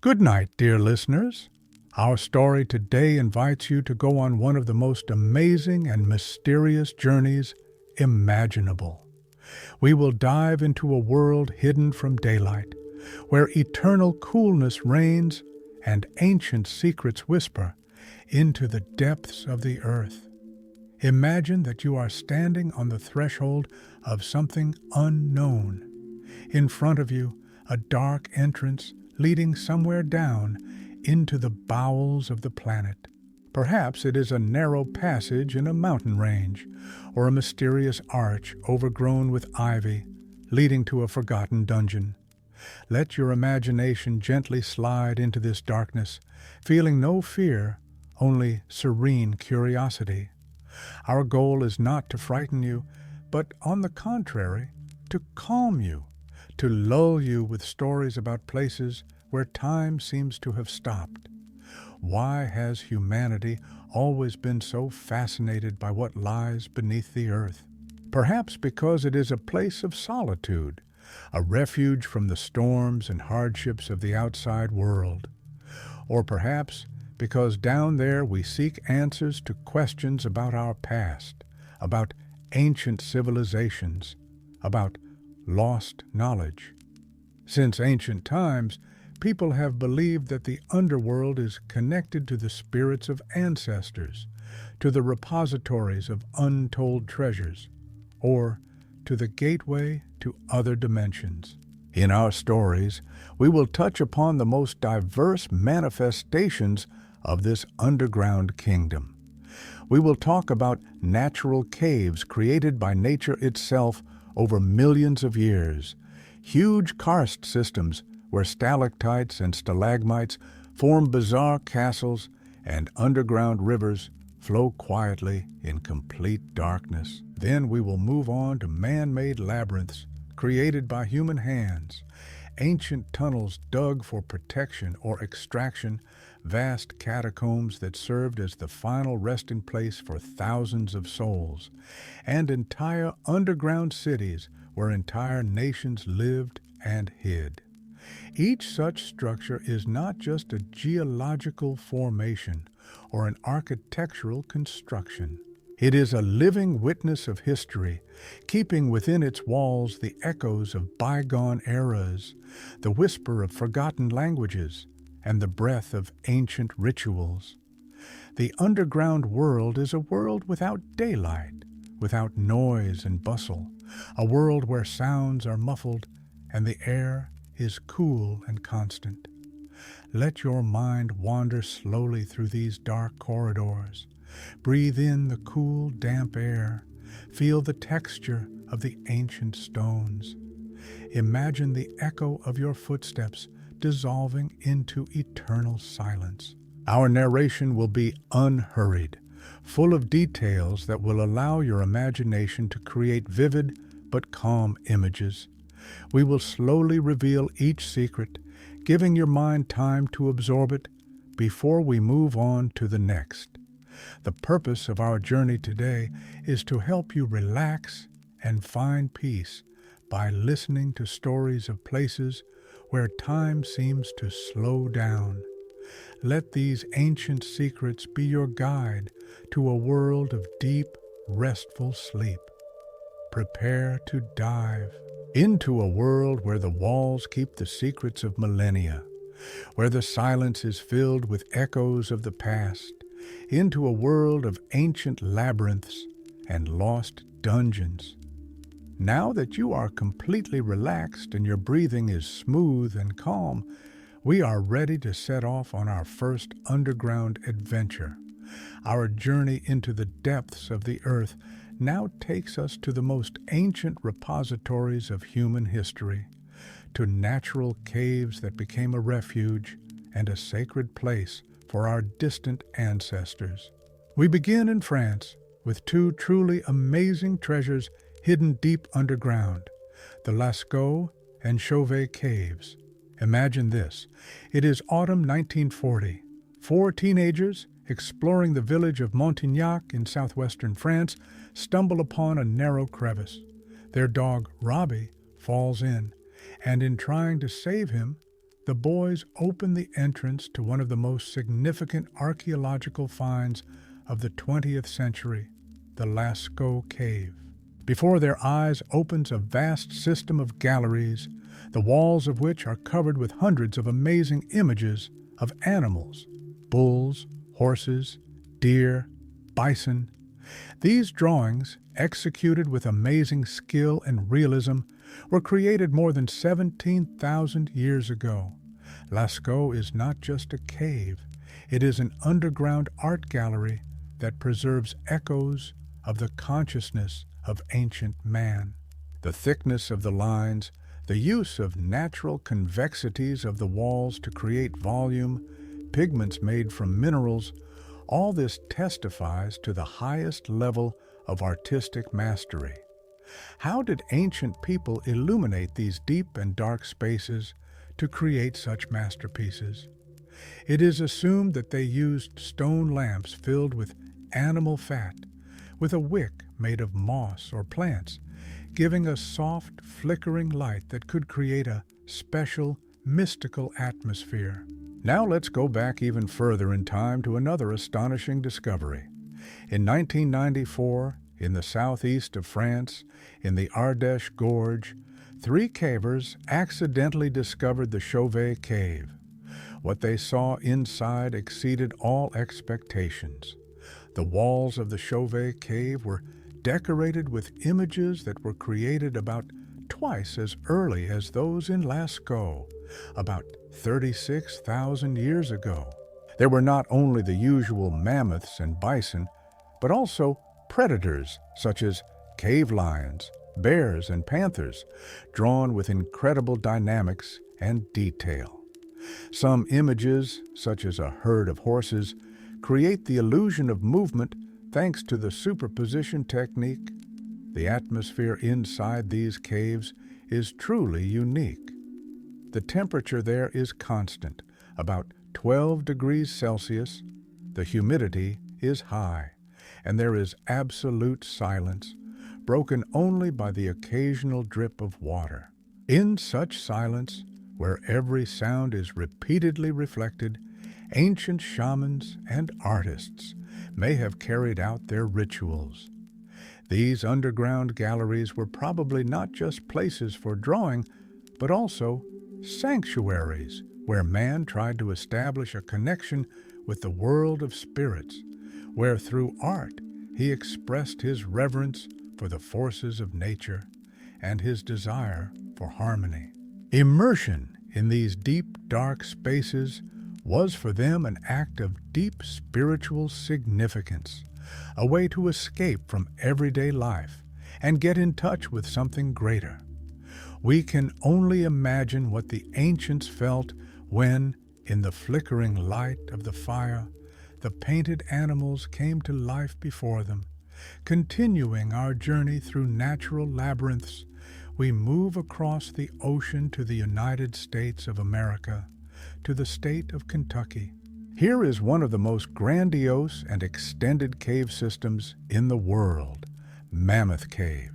Good night, dear listeners. Our story today invites you to go on one of the most amazing and mysterious journeys imaginable. We will dive into a world hidden from daylight, where eternal coolness reigns and ancient secrets whisper into the depths of the earth. Imagine that you are standing on the threshold of something unknown. In front of you, a dark entrance leading somewhere down into the bowels of the planet. Perhaps it is a narrow passage in a mountain range, or a mysterious arch overgrown with ivy, leading to a forgotten dungeon. Let your imagination gently slide into this darkness, feeling no fear, only serene curiosity. Our goal is not to frighten you, but on the contrary, to calm you, to lull you with stories about places where time seems to have stopped. Why has humanity always been so fascinated by what lies beneath the earth? Perhaps because it is a place of solitude, a refuge from the storms and hardships of the outside world. Or perhaps because down there we seek answers to questions about our past, about ancient civilizations, about lost knowledge. Since ancient times, people have believed that the underworld is connected to the spirits of ancestors, to the repositories of untold treasures, or to the gateway to other dimensions. In our stories, we will touch upon the most diverse manifestations of this underground kingdom. We will talk about natural caves created by nature itself over millions of years, huge karst systems where stalactites and stalagmites form bizarre castles and underground rivers flow quietly in complete darkness. Then we will move on to man-made labyrinths created by human hands, ancient tunnels dug for protection or extraction, vast catacombs that served as the final resting place for thousands of souls, and entire underground cities where entire nations lived and hid. Each such structure is not just a geological formation or an architectural construction. It is a living witness of history, keeping within its walls the echoes of bygone eras, the whisper of forgotten languages, and the breath of ancient rituals. The underground world is a world without daylight, without noise and bustle, a world where sounds are muffled and the air is cool and constant. Let your mind wander slowly through these dark corridors. Breathe in the cool, damp air. Feel the texture of the ancient stones. Imagine the echo of your footsteps dissolving into eternal silence. Our narration will be unhurried, full of details that will allow your imagination to create vivid but calm images. We will slowly reveal each secret, giving your mind time to absorb it before we move on to the next. The purpose of our journey today is to help you relax and find peace by listening to stories of places where time seems to slow down. Let these ancient secrets be your guide to a world of deep, restful sleep. Prepare to dive into a world where the walls keep the secrets of millennia, where the silence is filled with echoes of the past, into a world of ancient labyrinths and lost dungeons. Now that you are completely relaxed and your breathing is smooth and calm, we are ready to set off on our first underground adventure. Our journey into the depths of the earth now takes us to the most ancient repositories of human history, to natural caves that became a refuge and a sacred place for our distant ancestors. We begin in France with two truly amazing treasures hidden deep underground, the Lascaux and Chauvet caves. Imagine this. It is autumn 1940. Four teenagers exploring the village of Montignac in southwestern France stumble upon a narrow crevice. Their dog, Robbie, falls in, and in trying to save him, the the boys open the entrance to one of the most significant archaeological finds of the 20th century, the Lascaux Cave. Before their eyes opens a vast system of galleries, the walls of which are covered with hundreds of amazing images of animals: bulls, horses, deer, bison. These drawings, executed with amazing skill and realism, were created more than 17,000 years ago. Lascaux is not just a cave, it is an underground art gallery that preserves echoes of the consciousness of ancient man. The thickness of the lines, the use of natural convexities of the walls to create volume, pigments made from minerals, all this testifies to the highest level of artistic mastery. How did ancient people illuminate these deep and dark spaces to create such masterpieces? It is assumed that they used stone lamps filled with animal fat, with a wick made of moss or plants, giving a soft, flickering light that could create a special, mystical atmosphere. Now let's go back even further in time to another astonishing discovery. In 1994, in the southeast of France, in the Ardèche Gorge, 3 cavers accidentally discovered the Chauvet Cave. What they saw inside exceeded all expectations. The walls of the Chauvet Cave were decorated with images that were created about twice as early as those in Lascaux, about 36,000 years ago. There were not only the usual mammoths and bison, but also predators such as cave lions, bears, and panthers, drawn with incredible dynamics and detail. Some images, such as a herd of horses, create the illusion of movement thanks to the superposition technique. The atmosphere inside these caves is truly unique. The temperature there is constant, about 12 degrees Celsius. The humidity is high, and there is absolute silence, broken only by the occasional drip of water. In such silence, where every sound is repeatedly reflected, ancient shamans and artists may have carried out their rituals. These underground galleries were probably not just places for drawing, but also sanctuaries where man tried to establish a connection with the world of spirits, where through art he expressed his reverence for the forces of nature and his desire for harmony. Immersion in these deep, dark spaces was for them an act of deep spiritual significance, a way to escape from everyday life and get in touch with something greater. We can only imagine what the ancients felt when, in the flickering light of the fire, the painted animals came to life before them. Continuing our journey through natural labyrinths, we move across the ocean to the United States of America, to the state of Kentucky. Here is one of the most grandiose and extended cave systems in the world, Mammoth Cave.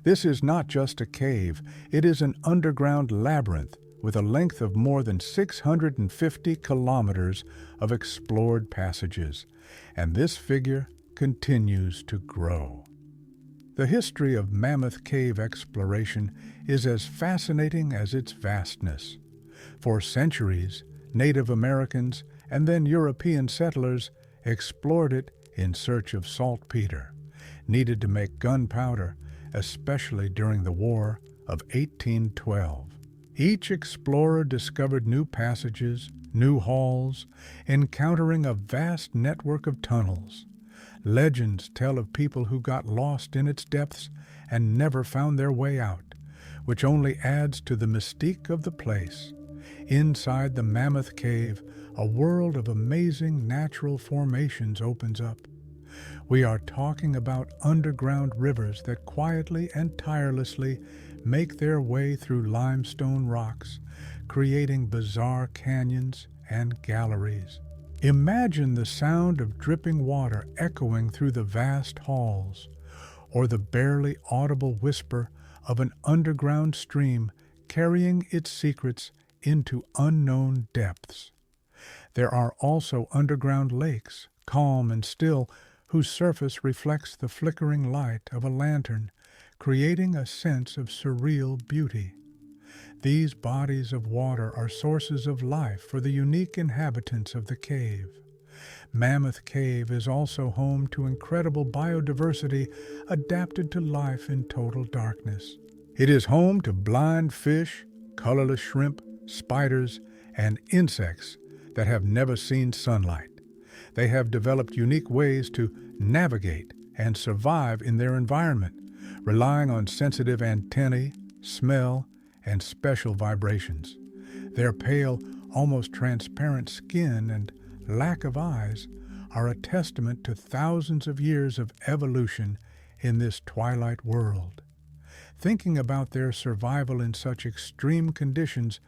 This is not just a cave, it is an underground labyrinth with a length of more than 650 kilometers of explored passages, and this figure continues to grow. The history of Mammoth Cave exploration is as fascinating as its vastness. For centuries, Native Americans and then European settlers explored it in search of saltpeter, needed to make gunpowder, especially during the War of 1812. Each explorer discovered new passages, new halls, encountering a vast network of tunnels. Legends tell of people who got lost in its depths and never found their way out, which only adds to the mystique of the place. Inside the Mammoth Cave, a world of amazing natural formations opens up. We are talking about underground rivers that quietly and tirelessly make their way through limestone rocks, creating bizarre canyons and galleries. Imagine the sound of dripping water echoing through the vast halls, or the barely audible whisper of an underground stream carrying its secrets into unknown depths. There are also underground lakes, calm and still, whose surface reflects the flickering light of a lantern, creating a sense of surreal beauty. These bodies of water are sources of life for the unique inhabitants of the cave. Mammoth Cave is also home to incredible biodiversity adapted to life in total darkness. It is home to blind fish, colorless shrimp, spiders, and insects that have never seen sunlight. They have developed unique ways to navigate and survive in their environment, relying on sensitive antennae, smell, and special vibrations. Their pale, almost transparent skin and lack of eyes are a testament to thousands of years of evolution in this twilight world. Thinking about their survival in such extreme conditions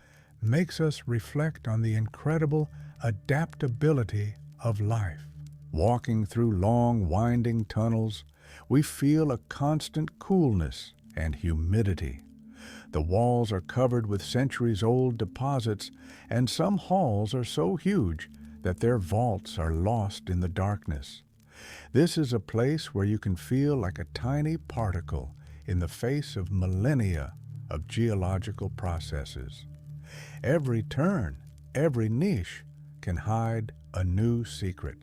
makes us reflect on the incredible adaptability of life. Walking through long, winding tunnels, we feel a constant coolness and humidity. The walls are covered with centuries-old deposits, and some halls are so huge that their vaults are lost in the darkness. This is a place where you can feel like a tiny particle in the face of millennia of geological processes. Every turn, every niche can hide a new secret,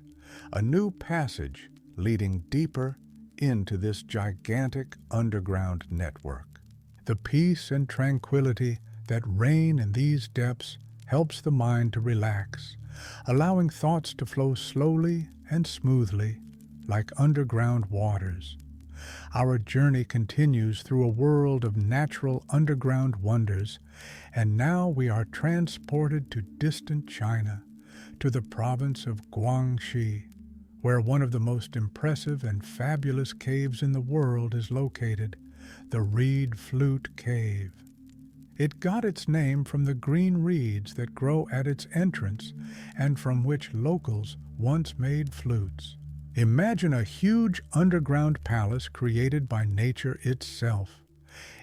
a new passage leading deeper into this gigantic underground network. The peace and tranquility that reign in these depths helps the mind to relax, allowing thoughts to flow slowly and smoothly like underground waters. Our journey continues through a world of natural underground wonders, and now we are transported to distant China, to the province of Guangxi, where one of the most impressive and fabulous caves in the world is located, the Reed Flute Cave. It got its name from the green reeds that grow at its entrance and from which locals once made flutes. Imagine a huge underground palace created by nature itself.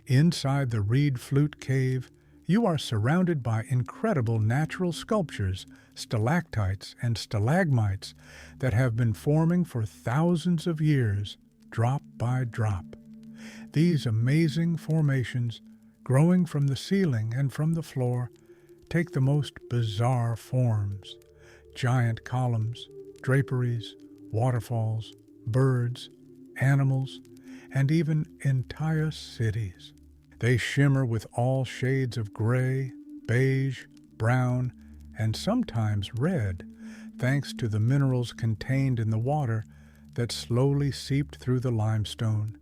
Inside the Reed Flute Cave, you are surrounded by incredible natural sculptures, stalactites and stalagmites that have been forming for thousands of years, drop by drop. These amazing formations, growing from the ceiling and from the floor, take the most bizarre forms: giant columns, draperies, waterfalls, birds, animals, and even entire cities. They shimmer with all shades of gray, beige, brown, and sometimes red, thanks to the minerals contained in the water that slowly seeped through the limestone.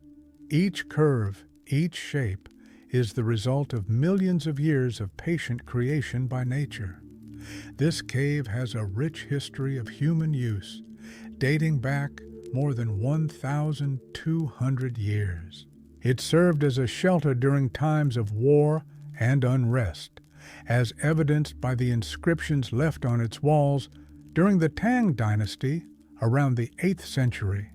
Each curve, each shape, is the result of millions of years of patient creation by nature. This cave has a rich history of human use, dating back more than 1,200 years. It served as a shelter during times of war and unrest, as evidenced by the inscriptions left on its walls during the Tang dynasty around the 8th century.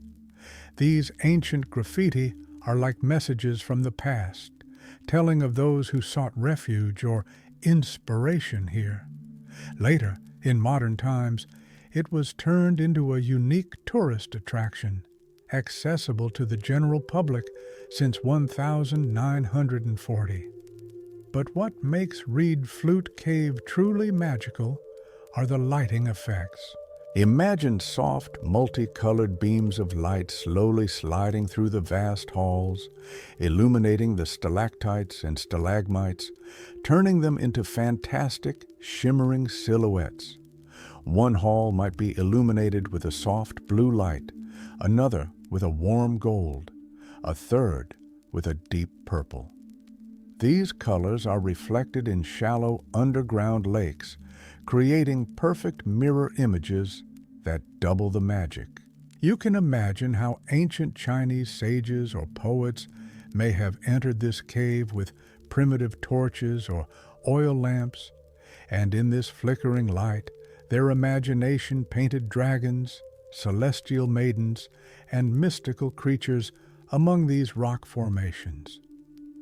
These ancient graffiti are like messages from the past, telling of those who sought refuge or inspiration here. Later, in modern times, it was turned into a unique tourist attraction, accessible to the general public since 1940. But what makes Reed Flute Cave truly magical are the lighting effects. Imagine soft, multicolored beams of light slowly sliding through the vast halls, illuminating the stalactites and stalagmites, turning them into fantastic, shimmering silhouettes. One hall might be illuminated with a soft blue light, another with a warm gold, a third with a deep purple. These colors are reflected in shallow underground lakes, creating perfect mirror images that double the magic. You can imagine how ancient Chinese sages or poets may have entered this cave with primitive torches or oil lamps, and in this flickering light, their imagination painted dragons, celestial maidens, and mystical creatures among these rock formations.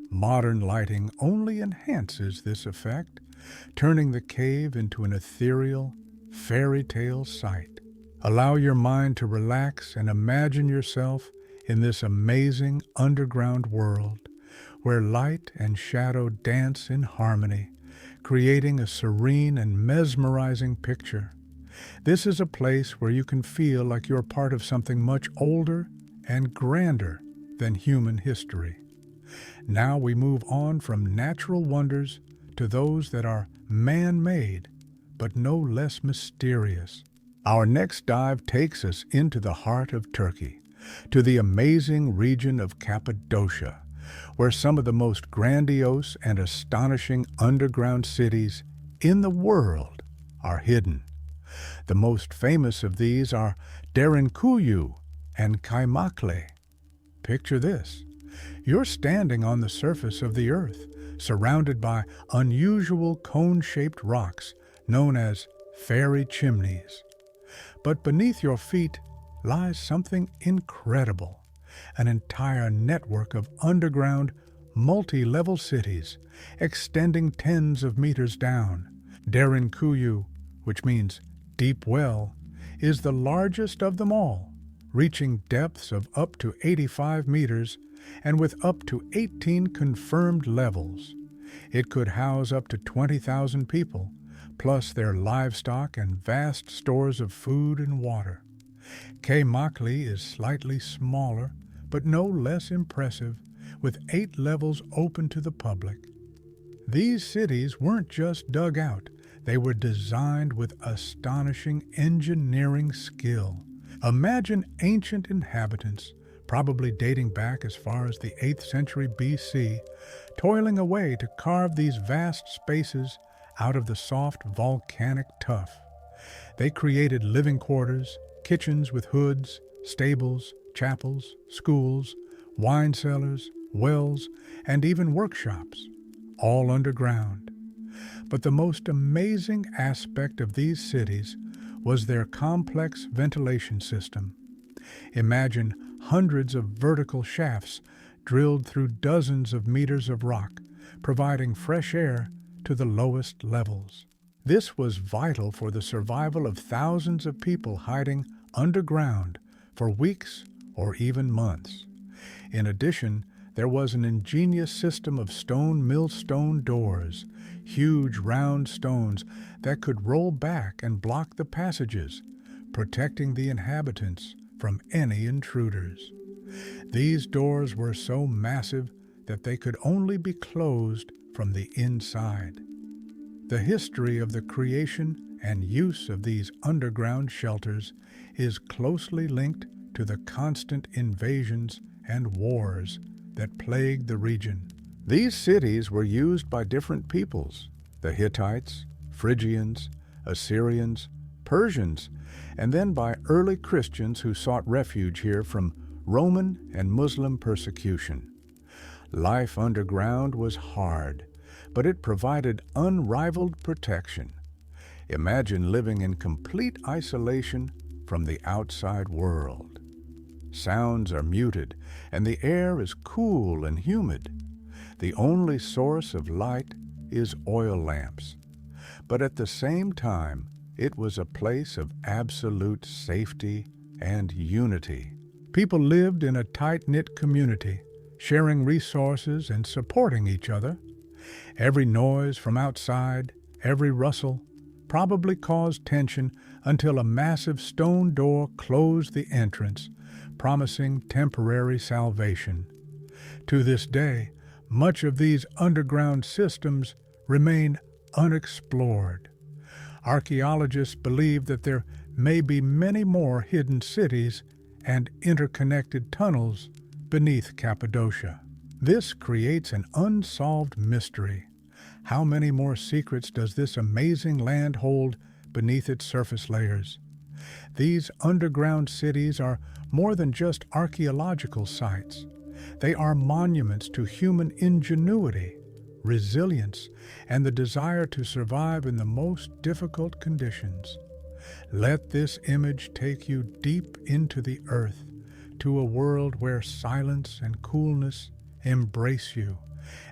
Modern lighting only enhances this effect, turning the cave into an ethereal, fairy tale sight. Allow your mind to relax and imagine yourself in this amazing underground world where light and shadow dance in harmony, creating a serene and mesmerizing picture. This is a place where you can feel like you're part of something much older and grander than human history. Now we move on from natural wonders to those that are man-made, but no less mysterious. Our next dive takes us into the heart of Turkey, to the amazing region of Cappadocia, where some of the most grandiose and astonishing underground cities in the world are hidden. The most famous of these are Derinkuyu and Kaymakli. Picture this. You're standing on the surface of the earth, surrounded by unusual cone-shaped rocks known as fairy chimneys. But beneath your feet lies something incredible, an entire network of underground, multi-level cities extending tens of meters down. Derinkuyu, which means deep well, is the largest of them all, reaching depths of up to 85 meters and with up to 18 confirmed levels. It could house up to 20,000 people, plus their livestock and vast stores of food and water. Kaymakli is slightly smaller, but no less impressive, with 8 levels open to the public. These cities weren't just dug out, they were designed with astonishing engineering skill. Imagine ancient inhabitants, probably dating back as far as the 8th century BC, toiling away to carve these vast spaces out of the soft volcanic tuff. They created living quarters, kitchens with hoods, stables, chapels, schools, wine cellars, wells, and even workshops, all underground. But the most amazing aspect of these cities was their complex ventilation system. Imagine hundreds of vertical shafts drilled through dozens of meters of rock, providing fresh air to the lowest levels. This was vital for the survival of thousands of people hiding underground for weeks or even months. In addition, there was an ingenious system of stone millstone doors, huge round stones that could roll back and block the passages, protecting the inhabitants from any intruders. These doors were so massive that they could only be closed from the inside. The history of the creation and use of these underground shelters is closely linked to the constant invasions and wars that plagued the region. These cities were used by different peoples: the Hittites, Phrygians, Assyrians, Persians, and then by early Christians who sought refuge here from Roman and Muslim persecution. Life underground was hard, but it provided unrivaled protection. Imagine living in complete isolation from the outside world. Sounds are muted, and the air is cool and humid. The only source of light is oil lamps. But at the same time, it was a place of absolute safety and unity. People lived in a tight-knit community, sharing resources and supporting each other. Every noise from outside, every rustle, probably caused tension until a massive stone door closed the entrance, promising temporary salvation. To this day, much of these underground systems remain unexplored. Archaeologists believe that there may be many more hidden cities and interconnected tunnels beneath Cappadocia. This creates an unsolved mystery. How many more secrets does this amazing land hold beneath its surface layers? These underground cities are more than just archaeological sites. They are monuments to human ingenuity, resilience, and the desire to survive in the most difficult conditions. Let this image take you deep into the earth, to a world where silence and coolness embrace you,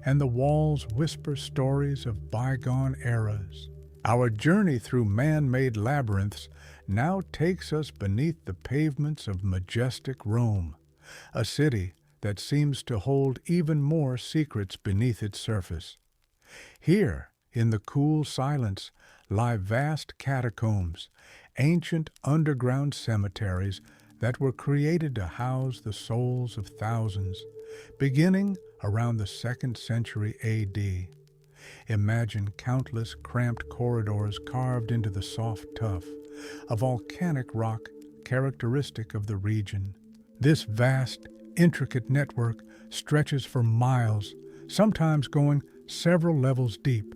and the walls whisper stories of bygone eras. Our journey through man-made labyrinths now takes us beneath the pavements of majestic Rome, a city that seems to hold even more secrets beneath its surface. Here, in the cool silence, lie vast catacombs, ancient underground cemeteries that were created to house the souls of thousands, beginning around the 2nd century A.D. Imagine countless cramped corridors carved into the soft tuff, a volcanic rock characteristic of the region. This vast, intricate network stretches for miles, sometimes going several levels deep.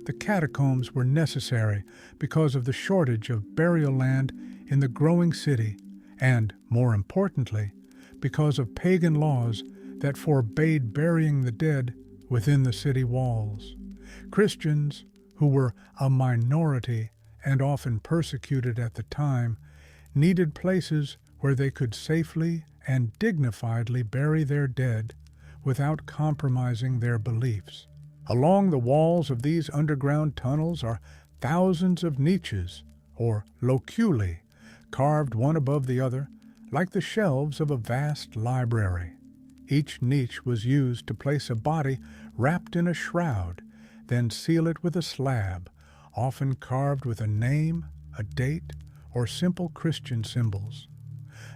The catacombs were necessary because of the shortage of burial land in the growing city and, more importantly, because of pagan laws that forbade burying the dead within the city walls. Christians, who were a minority and often persecuted at the time, needed places where they could safely and dignifiedly bury their dead without compromising their beliefs. Along the walls of these underground tunnels are thousands of niches, or loculi, carved one above the other, like the shelves of a vast library. Each niche was used to place a body wrapped in a shroud, then seal it with a slab, often carved with a name, a date, or simple Christian symbols.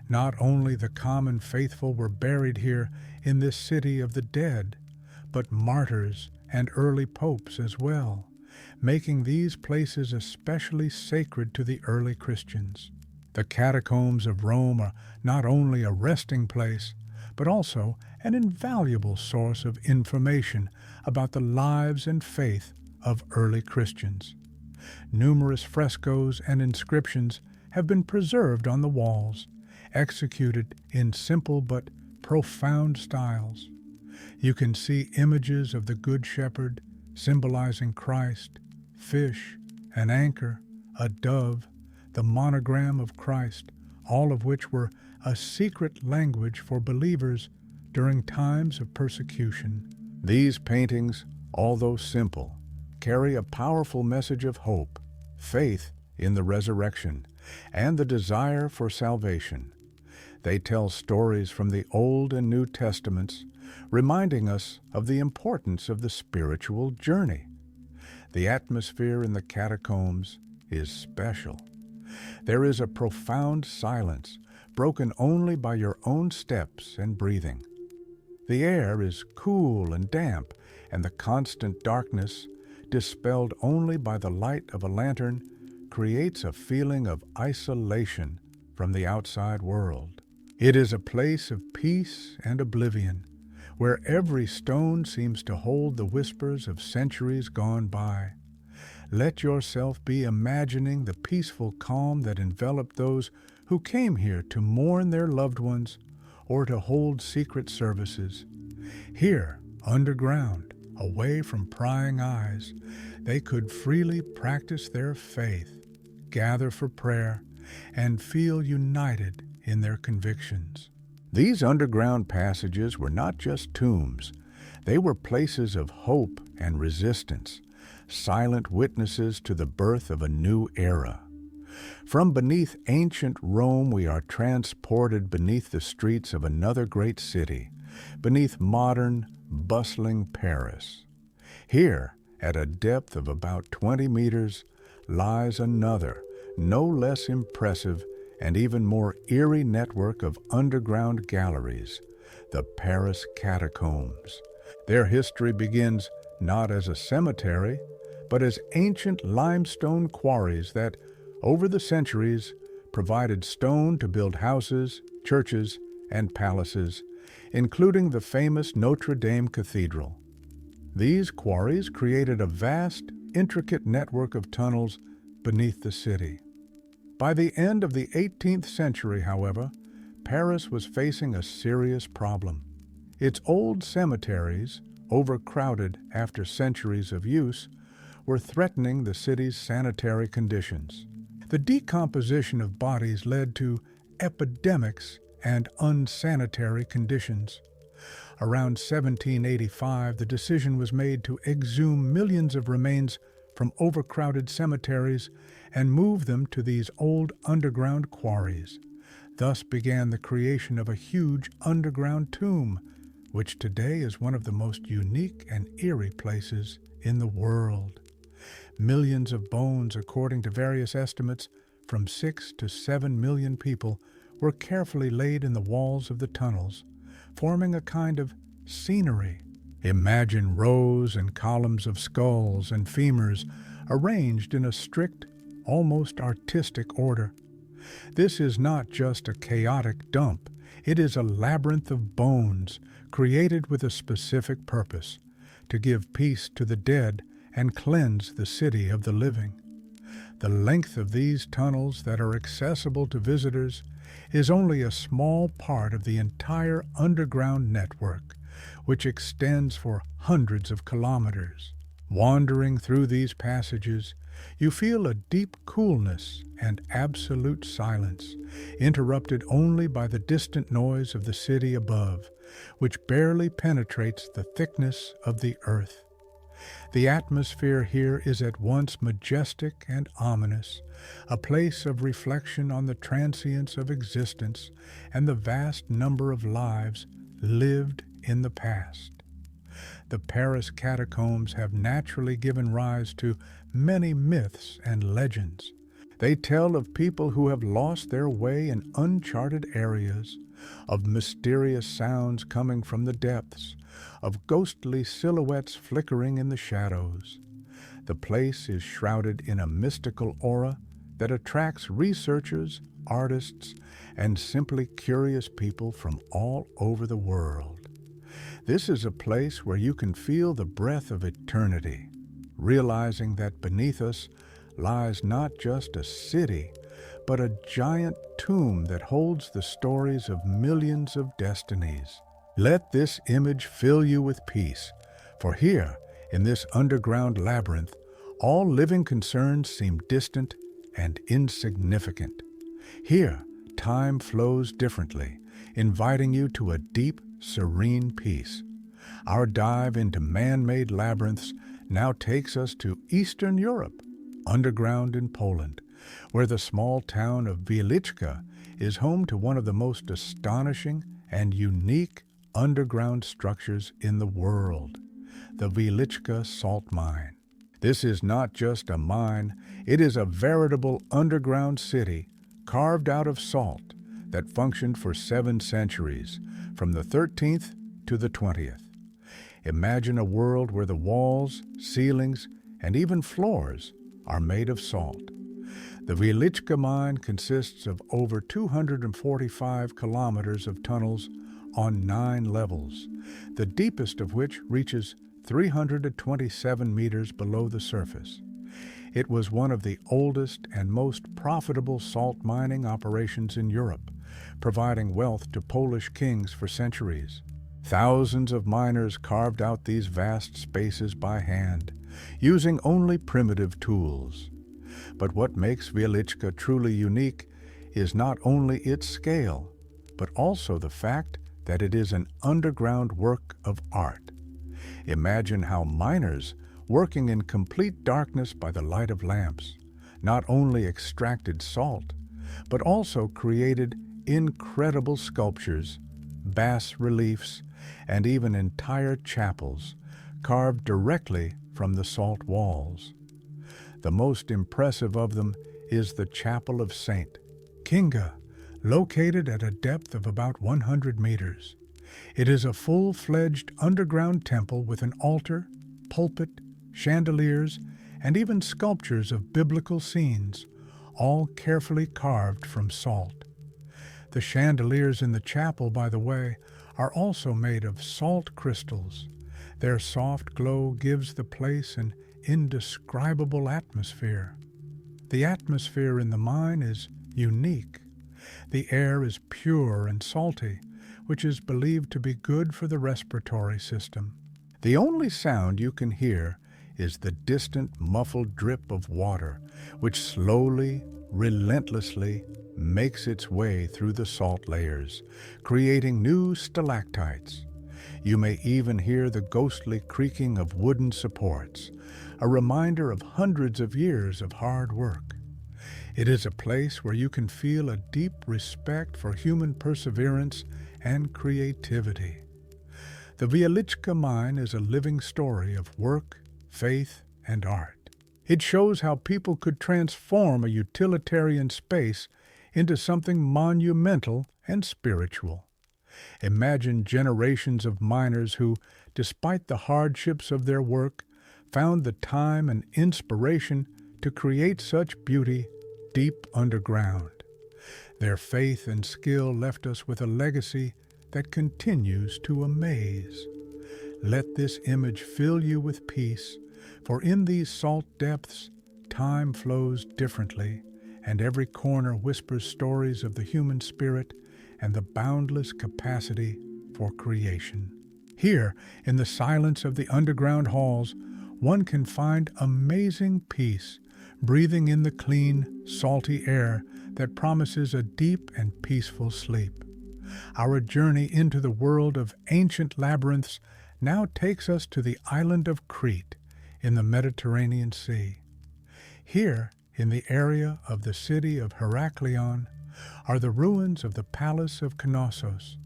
Not only the common faithful were buried here in this city of the dead, but martyrs and early popes as well, making these places especially sacred to the early Christians. The catacombs of Rome are not only a resting place, but also an invaluable source of information about the lives and faith of early Christians. Numerous frescoes and inscriptions have been preserved on the walls, executed in simple but profound styles. You can see images of the Good Shepherd, symbolizing Christ, fish, an anchor, a dove, the monogram of Christ, all of which were a secret language for believers during times of persecution. These paintings, although simple, carry a powerful message of hope, faith in the resurrection, and the desire for salvation. They tell stories from the Old and New Testaments, reminding us of the importance of the spiritual journey. The atmosphere in the catacombs is special. There is a profound silence, broken only by your own steps and breathing. The air is cool and damp, and the constant darkness, dispelled only by the light of a lantern, creates a feeling of isolation from the outside world. It is a place of peace and oblivion, where every stone seems to hold the whispers of centuries gone by. Let yourself be imagining the peaceful calm that enveloped those who came here to mourn their loved ones or to hold secret services. Here, underground, away from prying eyes, they could freely practice their faith, gather for prayer, and feel united in their convictions. These underground passages were not just tombs. They were places of hope and resistance, silent witnesses to the birth of a new era. From beneath ancient Rome, we are transported beneath the streets of another great city, beneath modern, bustling Paris. Here, at a depth of about 20 meters, lies another, no less impressive and even more eerie network of underground galleries, the Paris catacombs. Their history begins not as a cemetery, but as ancient limestone quarries that, over the centuries, provided stone to build houses, churches, and palaces, including the famous Notre Dame Cathedral. These quarries created a vast, intricate network of tunnels beneath the city. By the end of the 18th century, however, Paris was facing a serious problem. Its old cemeteries, overcrowded after centuries of use, were threatening the city's sanitary conditions. The decomposition of bodies led to epidemics and unsanitary conditions. Around 1785, the decision was made to exhume millions of remains from overcrowded cemeteries and move them to these old underground quarries. Thus began the creation of a huge underground tomb, which today is one of the most unique and eerie places in the world. Millions of bones, according to various estimates, from 6 to 7 million people, were carefully laid in the walls of the tunnels, forming a kind of scenery. Imagine rows and columns of skulls and femurs arranged in a strict, almost artistic order. This is not just a chaotic dump, it is a labyrinth of bones created with a specific purpose, to give peace to the dead and cleanse the city of the living. The length of these tunnels that are accessible to visitors is only a small part of the entire underground network, which extends for hundreds of kilometers. Wandering through these passages, you feel a deep coolness and absolute silence, interrupted only by the distant noise of the city above, which barely penetrates the thickness of the earth. The atmosphere here is at once majestic and ominous, a place of reflection on the transience of existence and the vast number of lives lived in the past. The Paris catacombs have naturally given rise to many myths and legends. They tell of people who have lost their way in uncharted areas, of mysterious sounds coming from the depths, of ghostly silhouettes flickering in the shadows. The place is shrouded in a mystical aura that attracts researchers, artists, and simply curious people from all over the world. This is a place where you can feel the breath of eternity, realizing that beneath us lies not just a city, but a giant tomb that holds the stories of millions of destinies. Let this image fill you with peace, for here, in this underground labyrinth, all living concerns seem distant and insignificant. Here, time flows differently, inviting you to a deep, serene peace. Our dive into man-made labyrinths now takes us to Eastern Europe, underground in Poland, where the small town of Wieliczka is home to one of the most astonishing and unique underground structures in the world, the Wieliczka salt mine. This is not just a mine, it is a veritable underground city carved out of salt that functioned for 7 centuries, from the 13th to the 20th. Imagine a world where the walls, ceilings, and even floors are made of salt. The Wieliczka mine consists of over 245 kilometers of tunnels on 9 levels, the deepest of which reaches 327 meters below the surface. It was one of the oldest and most profitable salt mining operations in Europe, providing wealth to Polish kings for centuries. Thousands of miners carved out these vast spaces by hand, using only primitive tools. But what makes Wieliczka truly unique is not only its scale, but also the fact that it is an underground work of art. Imagine how miners, working in complete darkness by the light of lamps, not only extracted salt, but also created incredible sculptures, bas-reliefs, and even entire chapels carved directly from the salt walls. The most impressive of them is the Chapel of St. Kinga, located at a depth of about 100 meters. It is a full-fledged underground temple with an altar, pulpit, chandeliers, and even sculptures of biblical scenes, all carefully carved from salt. The chandeliers in the chapel, by the way, are also made of salt crystals. Their soft glow gives the place an indescribable atmosphere. The atmosphere in the mine is unique. The air is pure and salty, which is believed to be good for the respiratory system. The only sound you can hear is the distant muffled drip of water, which slowly, relentlessly makes its way through the salt layers, creating new stalactites. You may even hear the ghostly creaking of wooden supports, a reminder of hundreds of years of hard work. It is a place where you can feel a deep respect for human perseverance and creativity. The Wieliczka mine is a living story of work, faith, and art. It shows how people could transform a utilitarian space into something monumental and spiritual. Imagine generations of miners who, despite the hardships of their work, found the time and inspiration to create such beauty deep underground. Their faith and skill left us with a legacy that continues to amaze. Let this image fill you with peace, for in these salt depths, time flows differently, and every corner whispers stories of the human spirit and the boundless capacity for creation. Here, in the silence of the underground halls, one can find amazing peace, breathing in the clean, salty air that promises a deep and peaceful sleep. Our journey into the world of ancient labyrinths now takes us to the island of Crete in the Mediterranean Sea. Here, in the area of the city of Heraklion, are the ruins of the Palace of Knossos,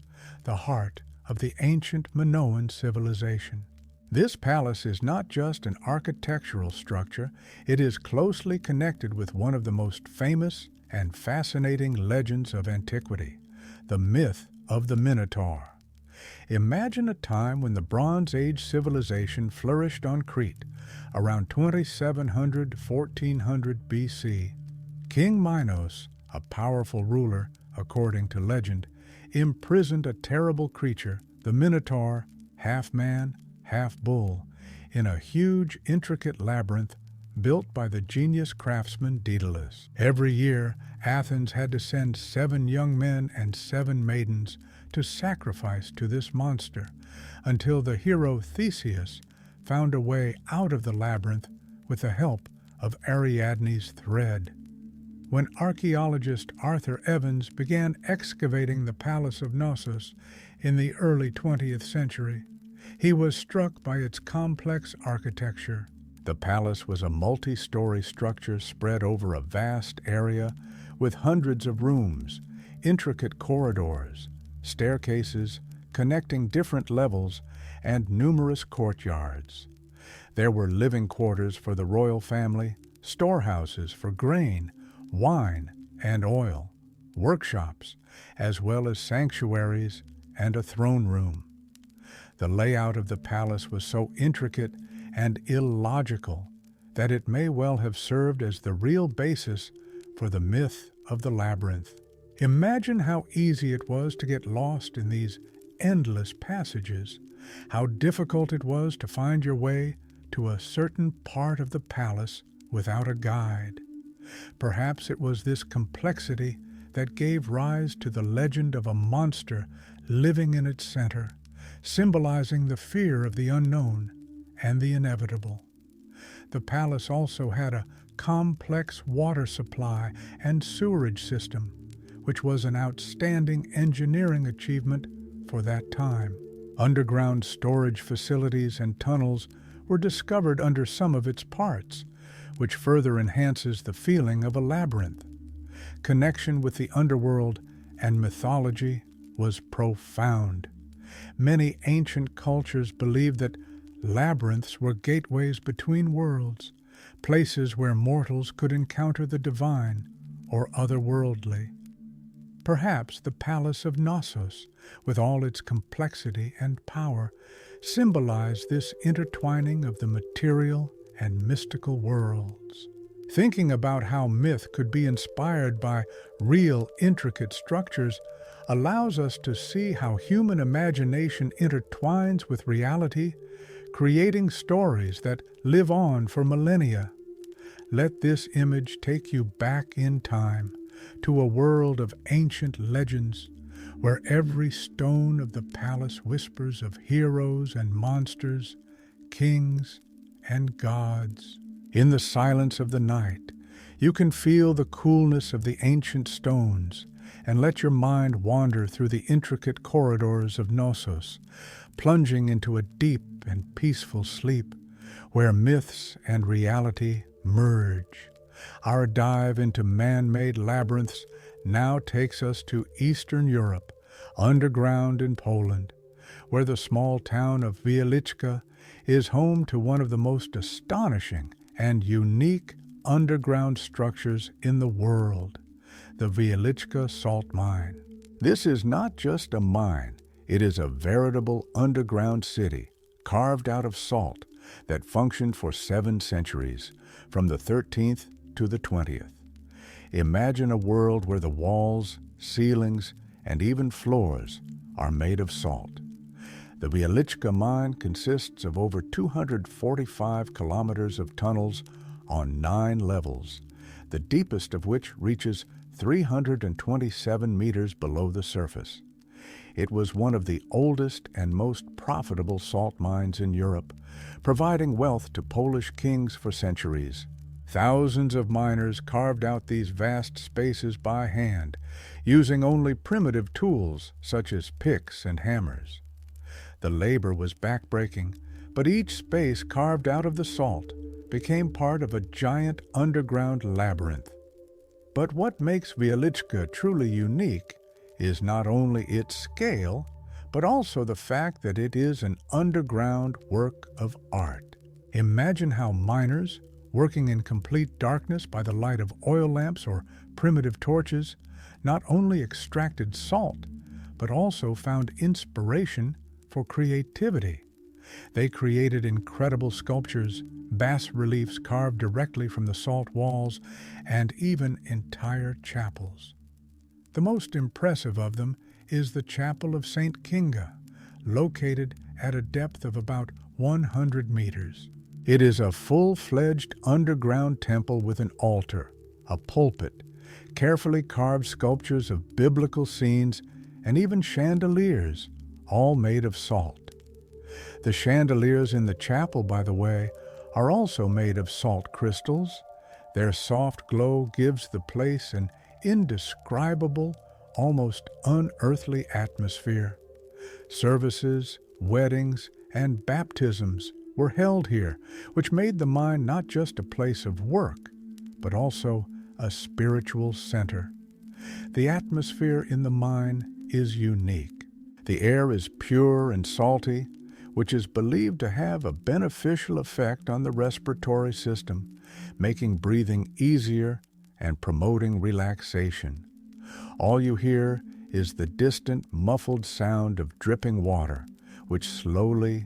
the heart of the ancient Minoan civilization. This palace is not just an architectural structure, it is closely connected with one of the most famous and fascinating legends of antiquity, the myth of the Minotaur. Imagine a time when the Bronze Age civilization flourished on Crete, around 2700–1400 BC. King Minos, a powerful ruler, according to legend, imprisoned a terrible creature, the Minotaur, half man, half bull, in a huge, intricate labyrinth built by the genius craftsman Daedalus. Every year, Athens had to send 7 young men and 7 maidens to sacrifice to this monster, until the hero Theseus found a way out of the labyrinth with the help of Ariadne's thread. When archaeologist Arthur Evans began excavating the Palace of Knossos in the early 20th century, he was struck by its complex architecture. The palace was a multi-story structure spread over a vast area with hundreds of rooms, intricate corridors, staircases connecting different levels, and numerous courtyards. There were living quarters for the royal family, storehouses for grain, wine, and oil, workshops, as well as sanctuaries and a throne room. The layout of the palace was so intricate and illogical that it may well have served as the real basis for the myth of the labyrinth. Imagine how easy it was to get lost in these endless passages, how difficult it was to find your way to a certain part of the palace without a guide. Perhaps it was this complexity that gave rise to the legend of a monster living in its center, symbolizing the fear of the unknown and the inevitable. The palace also had a complex water supply and sewerage system, which was an outstanding engineering achievement for that time. Underground storage facilities and tunnels were discovered under some of its parts, which further enhances the feeling of a labyrinth. Connection with the underworld and mythology was profound. Many ancient cultures believed that labyrinths were gateways between worlds, places where mortals could encounter the divine or otherworldly. Perhaps the Palace of Knossos, with all its complexity and power, symbolized this intertwining of the material and mystical worlds. Thinking about how myth could be inspired by real, intricate structures allows us to see how human imagination intertwines with reality, creating stories that live on for millennia. Let this image take you back in time to a world of ancient legends, where every stone of the palace whispers of heroes and monsters, kings and gods. In the silence of the night, you can feel the coolness of the ancient stones and let your mind wander through the intricate corridors of Knossos, plunging into a deep and peaceful sleep where myths and reality merge. Our dive into man-made labyrinths now takes us to Eastern Europe, underground in Poland, where the small town of Wieliczka is home to one of the most astonishing and unique underground structures in the world, the Wieliczka salt mine. This is not just a mine, it is a veritable underground city carved out of salt that functioned for 7 centuries, from the 13th to the 20th. Imagine a world where the walls, ceilings, and even floors are made of salt. The Wieliczka mine consists of over 245 kilometers of tunnels on 9 levels, the deepest of which reaches 327 meters below the surface. It was one of the oldest and most profitable salt mines in Europe, providing wealth to Polish kings for centuries. Thousands of miners carved out these vast spaces by hand, using only primitive tools such as picks and hammers. The labor was backbreaking, but each space carved out of the salt became part of a giant underground labyrinth. But what makes Wieliczka truly unique is not only its scale, but also the fact that it is an underground work of art. Imagine how miners, working in complete darkness by the light of oil lamps or primitive torches, not only extracted salt, but also found inspiration for creativity. They created incredible sculptures, bas-reliefs carved directly from the salt walls, and even entire chapels. The most impressive of them is the Chapel of St. Kinga, located at a depth of about 100 meters. It is a full-fledged underground temple with an altar, a pulpit, carefully carved sculptures of biblical scenes, and even chandeliers, all made of salt. The chandeliers in the chapel, by the way, are also made of salt crystals. Their soft glow gives the place an indescribable, almost unearthly atmosphere. Services, weddings, and baptisms were held here, which made the mine not just a place of work, but also a spiritual center. The atmosphere in the mine is unique. The air is pure and salty, which is believed to have a beneficial effect on the respiratory system, making breathing easier and promoting relaxation. All you hear is the distant, muffled sound of dripping water, which slowly,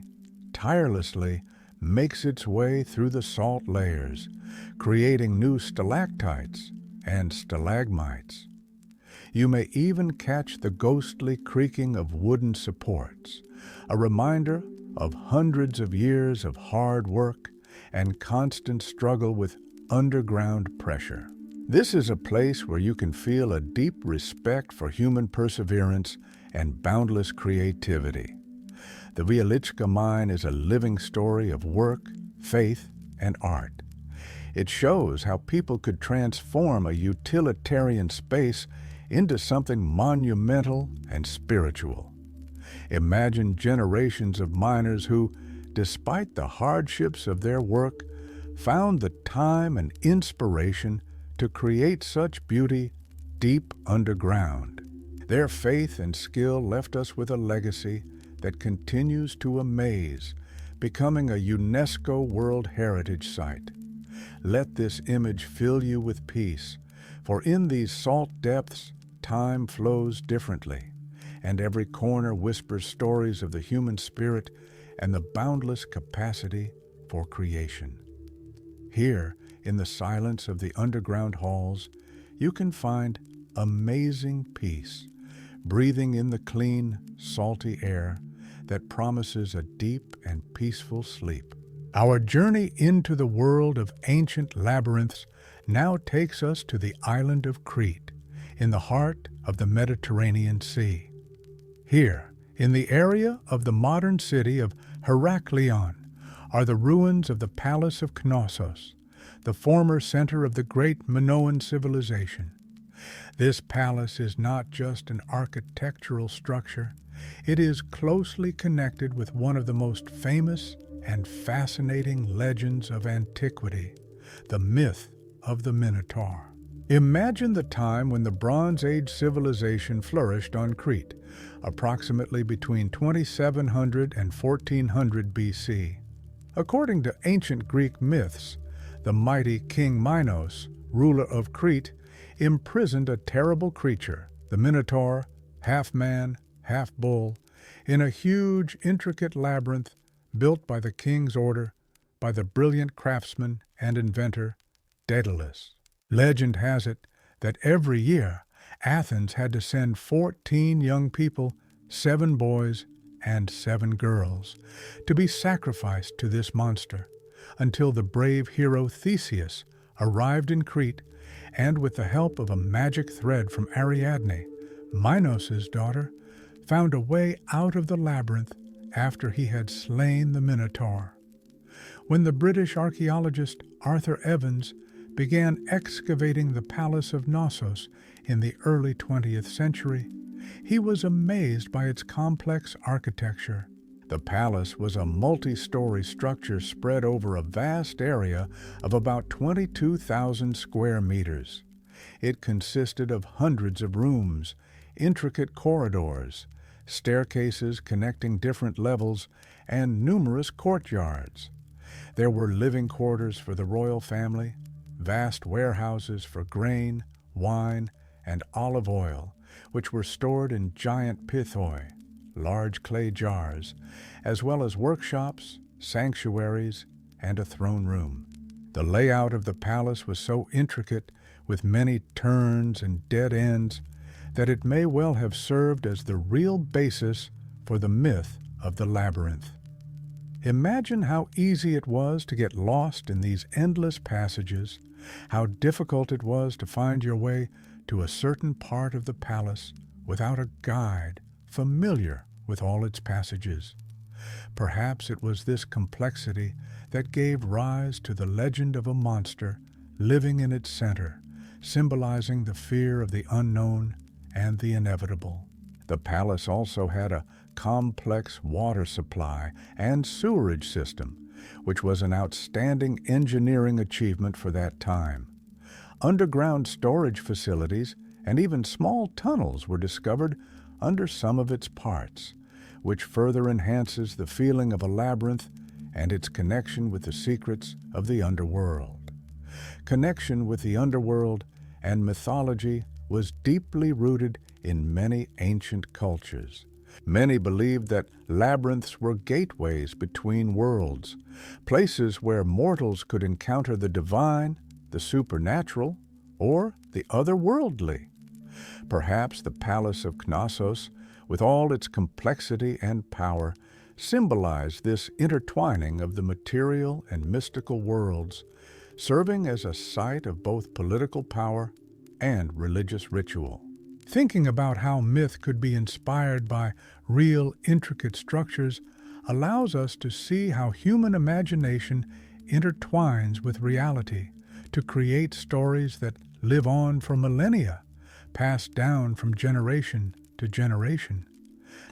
tirelessly makes its way through the salt layers, creating new stalactites and stalagmites. You may even catch the ghostly creaking of wooden supports, a reminder of hundreds of years of hard work and constant struggle with underground pressure. This is a place where you can feel a deep respect for human perseverance and boundless creativity. The Wieliczka mine is a living story of work, faith, and art. It shows how people could transform a utilitarian space into something monumental and spiritual. Imagine generations of miners who, despite the hardships of their work, found the time and inspiration to create such beauty deep underground. Their faith and skill left us with a legacy that continues to amaze, becoming a UNESCO World Heritage Site. Let this image fill you with peace, for in these salt depths, time flows differently, and every corner whispers stories of the human spirit and the boundless capacity for creation. Here, in the silence of the underground halls, you can find amazing peace, breathing in the clean, salty air that promises a deep and peaceful sleep. Our journey into the world of ancient labyrinths now takes us to the island of Crete, in the heart of the Mediterranean Sea. Here, in the area of the modern city of Heraklion, are the ruins of the Palace of Knossos, the former center of the great Minoan civilization. This palace is not just an architectural structure, it is closely connected with one of the most famous and fascinating legends of antiquity, the myth of the Minotaur. Imagine the time when the Bronze Age civilization flourished on Crete, approximately between 2700 and 1400 BC. According to ancient Greek myths, the mighty King Minos, ruler of Crete, imprisoned a terrible creature, the Minotaur, half man, half bull, in a huge, intricate labyrinth built by the king's order by the brilliant craftsman and inventor Daedalus. Legend has it that every year Athens had to send 14 young people, 7 boys and 7 girls, to be sacrificed to this monster, until the brave hero Theseus arrived in Crete and, with the help of a magic thread from Ariadne, Minos' daughter, found a way out of the labyrinth after he had slain the Minotaur. When the British archaeologist Arthur Evans began excavating the Palace of Knossos in the early 20th century, he was amazed by its complex architecture. The palace was a multi-story structure spread over a vast area of about 22,000 square meters. It consisted of hundreds of rooms, intricate corridors, staircases connecting different levels, and numerous courtyards. There were living quarters for the royal family, vast warehouses for grain, wine, and olive oil, which were stored in giant pithoi, large clay jars, as well as workshops, sanctuaries, and a throne room. The layout of the palace was so intricate, with many turns and dead ends, that it may well have served as the real basis for the myth of the labyrinth. Imagine how easy it was to get lost in these endless passages, how difficult it was to find your way to a certain part of the palace without a guide familiar with all its passages. Perhaps it was this complexity that gave rise to the legend of a monster living in its center, symbolizing the fear of the unknown and the inevitable. The palace also had a complex water supply and sewerage system, which was an outstanding engineering achievement for that time. Underground storage facilities and even small tunnels were discovered under some of its parts, which further enhances the feeling of a labyrinth and its connection with the secrets of the underworld. Connection with the underworld and mythology was deeply rooted in many ancient cultures. Many believed that labyrinths were gateways between worlds, places where mortals could encounter the divine, the supernatural, or the otherworldly. Perhaps the Palace of Knossos, with all its complexity and power, symbolized this intertwining of the material and mystical worlds, serving as a site of both political power and religious ritual. Thinking about how myth could be inspired by real, intricate structures allows us to see how human imagination intertwines with reality to create stories that live on for millennia, passed down from generation to generation.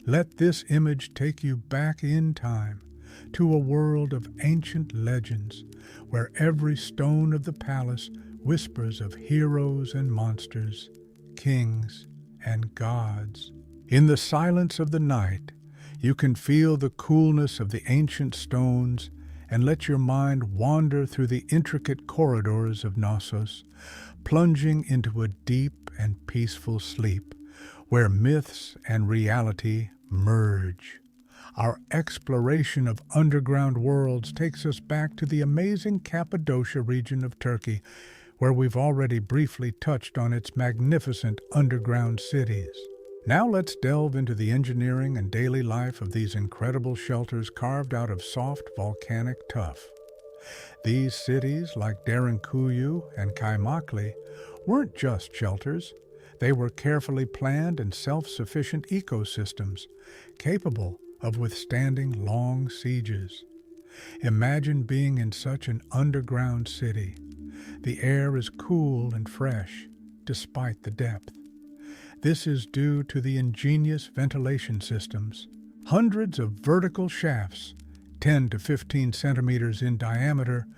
Let this image take you back in time to a world of ancient legends, where every stone of the palace whispers of heroes and monsters, kings and gods. In the silence of the night, you can feel the coolness of the ancient stones and let your mind wander through the intricate corridors of Knossos, plunging into a deep and peaceful sleep, where myths and reality merge. Our exploration of underground worlds takes us back to the amazing Cappadocia region of Turkey, where we've already briefly touched on its magnificent underground cities. Now let's delve into the engineering and daily life of these incredible shelters carved out of soft volcanic tuff. These cities, like Derinkuyu and Kaymakli, weren't just shelters. They were carefully planned and self-sufficient ecosystems, capable of withstanding long sieges. Imagine being in such an underground city. The air is cool and fresh, despite the depth. This is due to the ingenious ventilation systems. Hundreds of vertical shafts, 10 to 15 centimeters in diameter,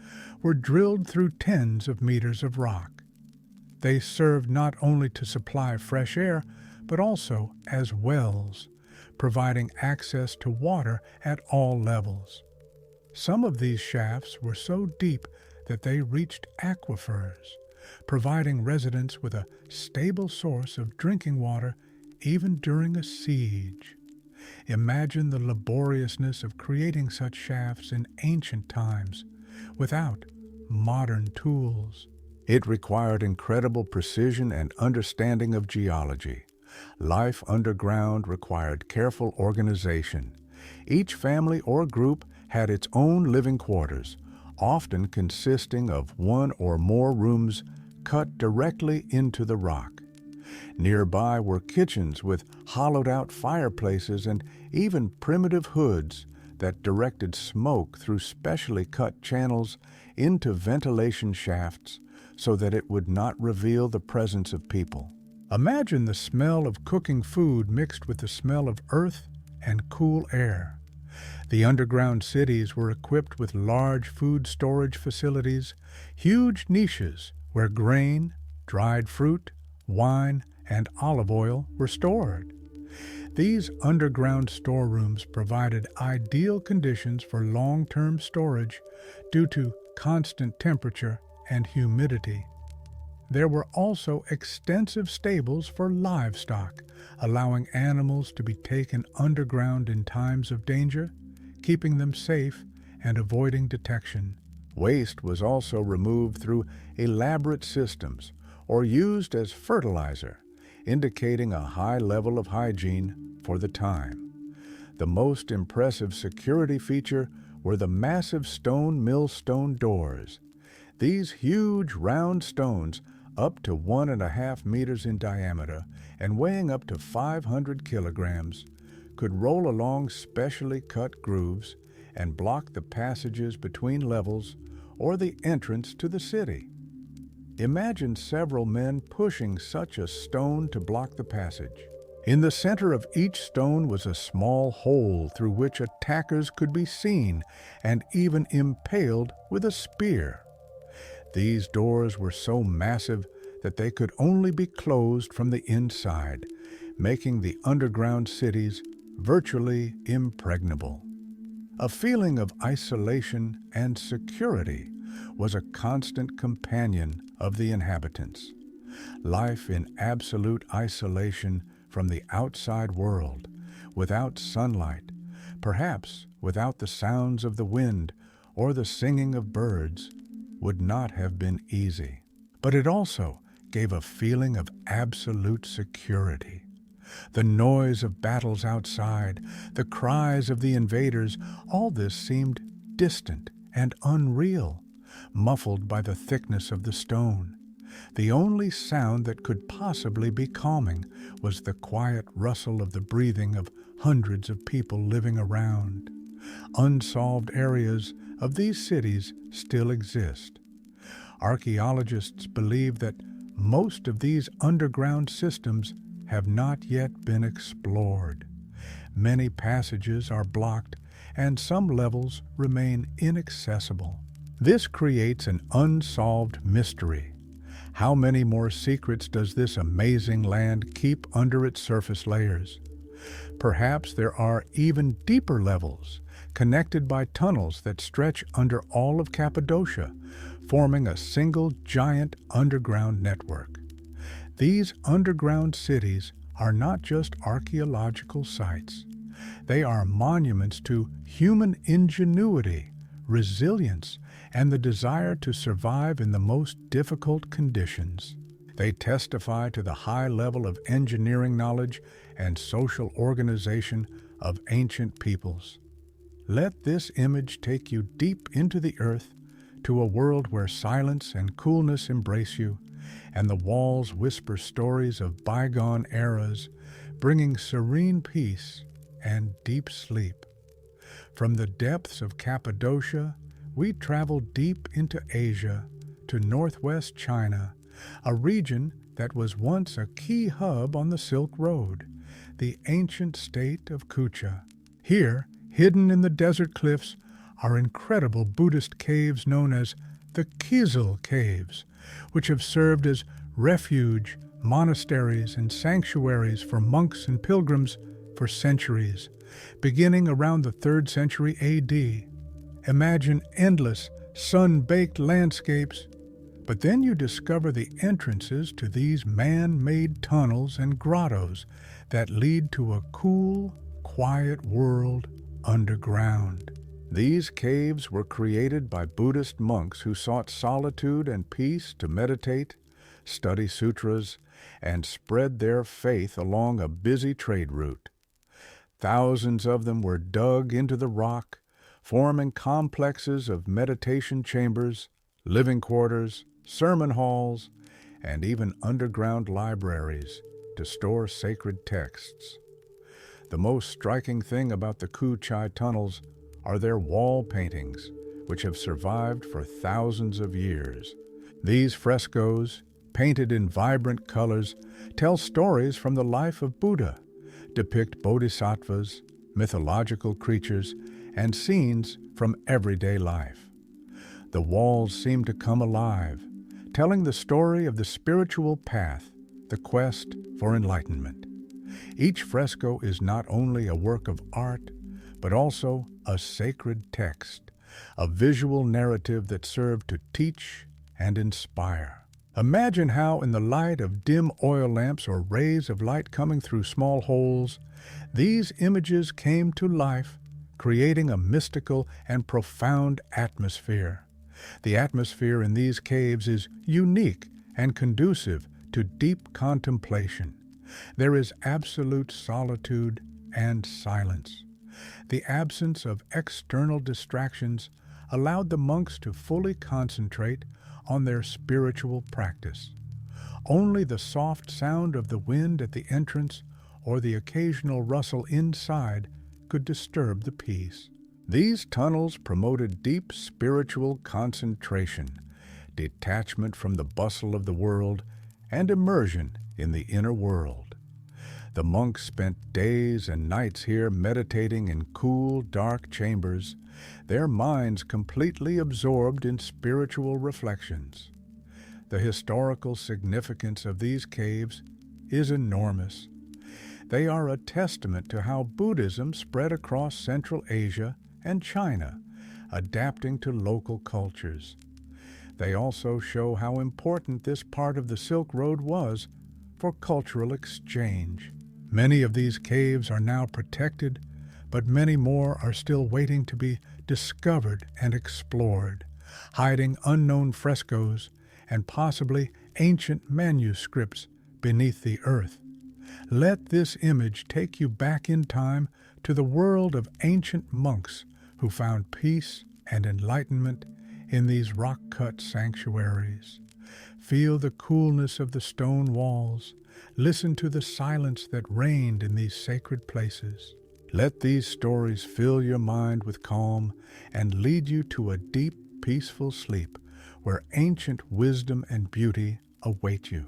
were drilled through tens of meters of rock. They served not only to supply fresh air, but also as wells, providing access to water at all levels. Some of these shafts were so deep that they reached aquifers, providing residents with a stable source of drinking water even during a siege. Imagine the laboriousness of creating such shafts in ancient times without modern tools. It required incredible precision and understanding of geology. Life underground required careful organization. Each family or group had its own living quarters, often consisting of one or more rooms cut directly into the rock. Nearby were kitchens with hollowed-out fireplaces and even primitive hoods that directed smoke through specially cut channels into ventilation shafts so that it would not reveal the presence of people. Imagine the smell of cooking food mixed with the smell of earth and cool air. The underground cities were equipped with large food storage facilities, huge niches where grain, dried fruit, wine, and olive oil were stored. These underground storerooms provided ideal conditions for long-term storage due to constant temperature and humidity. There were also extensive stables for livestock, allowing animals to be taken underground in times of danger, keeping them safe and avoiding detection. Waste was also removed through elaborate systems or used as fertilizer, indicating a high level of hygiene for the time. The most impressive security feature were the massive stone millstone doors. These huge round stones, up to 1.5 meters in diameter and weighing up to 500 kilograms, could roll along specially cut grooves and block the passages between levels or the entrance to the city. Imagine several men pushing such a stone to block the passage. In the center of each stone was a small hole through which attackers could be seen and even impaled with a spear. These doors were so massive that they could only be closed from the inside, making the underground cities virtually impregnable. A feeling of isolation and security was a constant companion of the inhabitants. Life in absolute isolation from the outside world, without sunlight, perhaps without the sounds of the wind or the singing of birds, would not have been easy. But it also gave a feeling of absolute security. The noise of battles outside, the cries of the invaders, all this seemed distant and unreal, muffled by the thickness of the stone. The only sound that could possibly be calming was the quiet rustle of the breathing of hundreds of people living around. Unsolved areas of these cities still exist. Archaeologists believe that most of these underground systems have not yet been explored. Many passages are blocked, and some levels remain inaccessible. This creates an unsolved mystery. How many more secrets does this amazing land keep under its surface layers? Perhaps there are even deeper levels, connected by tunnels that stretch under all of Cappadocia, forming a single giant underground network. These underground cities are not just archaeological sites. They are monuments to human ingenuity, resilience, and the desire to survive in the most difficult conditions. They testify to the high level of engineering knowledge and social organization of ancient peoples. Let this image take you deep into the earth, to a world where silence and coolness embrace you, and the walls whisper stories of bygone eras, bringing serene peace and deep sleep. From the depths of Cappadocia, we travel deep into Asia to northwest China, a region that was once a key hub on the Silk Road, the ancient state of Kucha. Here, hidden in the desert cliffs, are incredible Buddhist caves known as the Kizil Caves, which have served as refuge, monasteries, and sanctuaries for monks and pilgrims for centuries, beginning around the 3rd century AD. Imagine endless, sun-baked landscapes, but then you discover the entrances to these man-made tunnels and grottos that lead to a cool, quiet world underground. These caves were created by Buddhist monks who sought solitude and peace to meditate, study sutras, and spread their faith along a busy trade route. Thousands of them were dug into the rock, forming complexes of meditation chambers, living quarters, sermon halls, and even underground libraries to store sacred texts. The most striking thing about the Ku Chai tunnels are their wall paintings, which have survived for thousands of years. These frescoes, painted in vibrant colors, tell stories from the life of Buddha, depict bodhisattvas, mythological creatures, and scenes from everyday life. The walls seem to come alive, telling the story of the spiritual path, the quest for enlightenment. Each fresco is not only a work of art, but also a sacred text, a visual narrative that served to teach and inspire. Imagine how, in the light of dim oil lamps or rays of light coming through small holes, these images came to life, creating a mystical and profound atmosphere. The atmosphere in these caves is unique and conducive to deep contemplation. There is absolute solitude and silence. The absence of external distractions allowed the monks to fully concentrate on their spiritual practice. Only the soft sound of the wind at the entrance or the occasional rustle inside could disturb the peace. These tunnels promoted deep spiritual concentration, detachment from the bustle of the world, and immersion in the inner world. The monks spent days and nights here meditating in cool, dark chambers, their minds completely absorbed in spiritual reflections. The historical significance of these caves is enormous. They are a testament to how Buddhism spread across Central Asia and China, adapting to local cultures. They also show how important this part of the Silk Road was for cultural exchange. Many of these caves are now protected, but many more are still waiting to be discovered and explored, hiding unknown frescoes and possibly ancient manuscripts beneath the earth. Let this image take you back in time to the world of ancient monks who found peace and enlightenment in these rock-cut sanctuaries. Feel the coolness of the stone walls. Listen to the silence that reigned in these sacred places. Let these stories fill your mind with calm and lead you to a deep, peaceful sleep where ancient wisdom and beauty await you.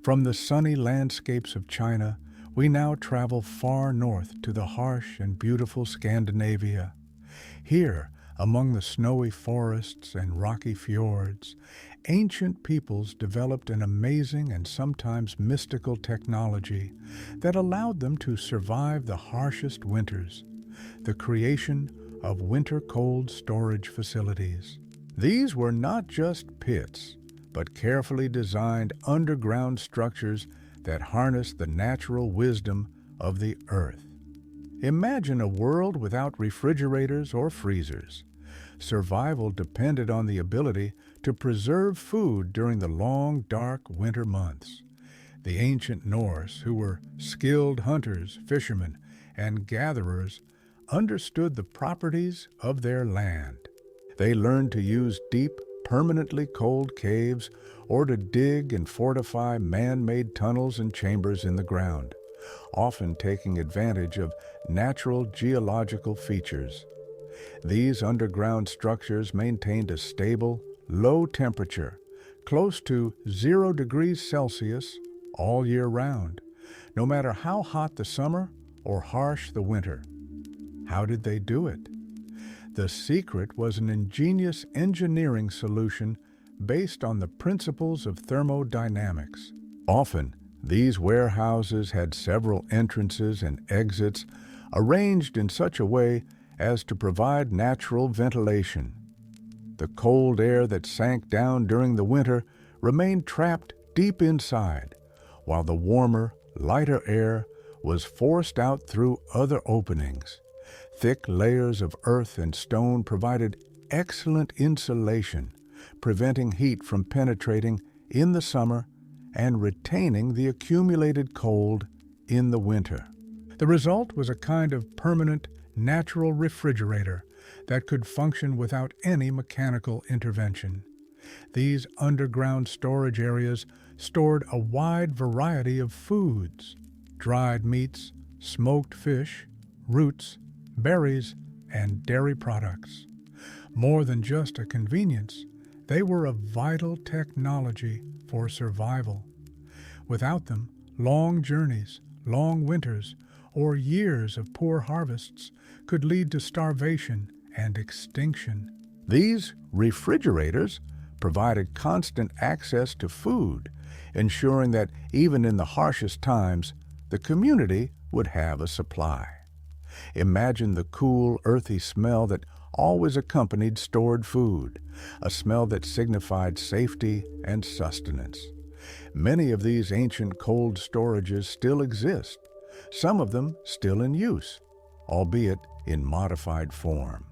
From the sunny landscapes of China, we now travel far north to the harsh and beautiful Scandinavia. Here, among the snowy forests and rocky fjords, ancient peoples developed an amazing and sometimes mystical technology that allowed them to survive the harshest winters, the creation of winter cold storage facilities. These were not just pits, but carefully designed underground structures that harnessed the natural wisdom of the earth. Imagine a world without refrigerators or freezers. Survival depended on the ability to preserve food during the long, dark winter months. The ancient Norse, who were skilled hunters, fishermen, and gatherers, understood the properties of their land. They learned to use deep, permanently cold caves or to dig and fortify man-made tunnels and chambers in the ground, often taking advantage of natural geological features. These underground structures maintained a stable, low temperature, close to 0 degrees Celsius all year round, no matter how hot the summer or harsh the winter. How did they do it? The secret was an ingenious engineering solution based on the principles of thermodynamics. Often, these warehouses had several entrances and exits arranged in such a way as to provide natural ventilation. The cold air that sank down during the winter remained trapped deep inside, while the warmer, lighter air was forced out through other openings. Thick layers of earth and stone provided excellent insulation, preventing heat from penetrating in the summer and retaining the accumulated cold in the winter. The result was a kind of permanent, natural refrigerator that could function without any mechanical intervention. These underground storage areas stored a wide variety of foods: dried meats, smoked fish, roots, berries, and dairy products. More than just a convenience, they were a vital technology for survival. Without them, long journeys, long winters, or years of poor harvests could lead to starvation and extinction. These refrigerators provided constant access to food, ensuring that even in the harshest times, the community would have a supply. Imagine the cool, earthy smell that always accompanied stored food, a smell that signified safety and sustenance. Many of these ancient cold storages still exist, some of them still in use, albeit in modified form.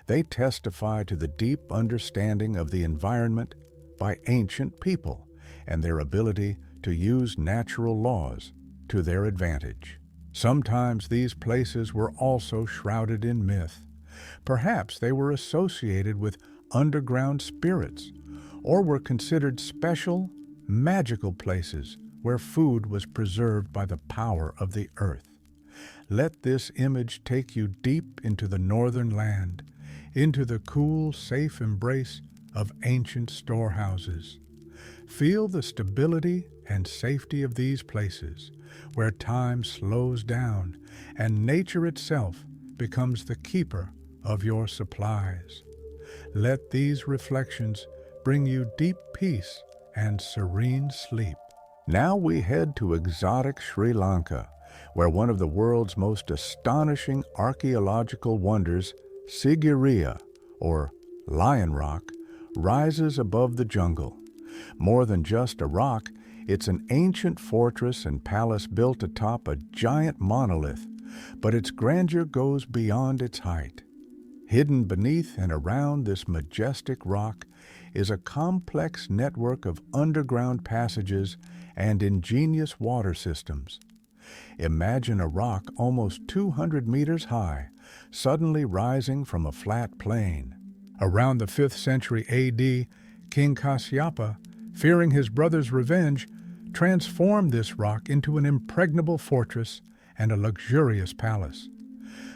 They testify to the deep understanding of the environment by ancient people and their ability to use natural laws to their advantage. Sometimes these places were also shrouded in myth. Perhaps they were associated with underground spirits, or were considered special, magical places where food was preserved by the power of the earth. Let this image take you deep into the northern land, into the cool, safe embrace of ancient storehouses. Feel the stability and safety of these places, where time slows down and nature itself becomes the keeper of your supplies. Let these reflections bring you deep peace and serene sleep. Now we head to exotic Sri Lanka, where one of the world's most astonishing archaeological wonders, Sigiriya, or Lion Rock, rises above the jungle. More than just a rock, it's an ancient fortress and palace built atop a giant monolith, but its grandeur goes beyond its height. Hidden beneath and around this majestic rock is a complex network of underground passages and ingenious water systems. Imagine a rock almost 200 meters high, suddenly rising from a flat plain. Around the 5th century A.D., King Kasyapa, fearing his brother's revenge, transformed this rock into an impregnable fortress and a luxurious palace.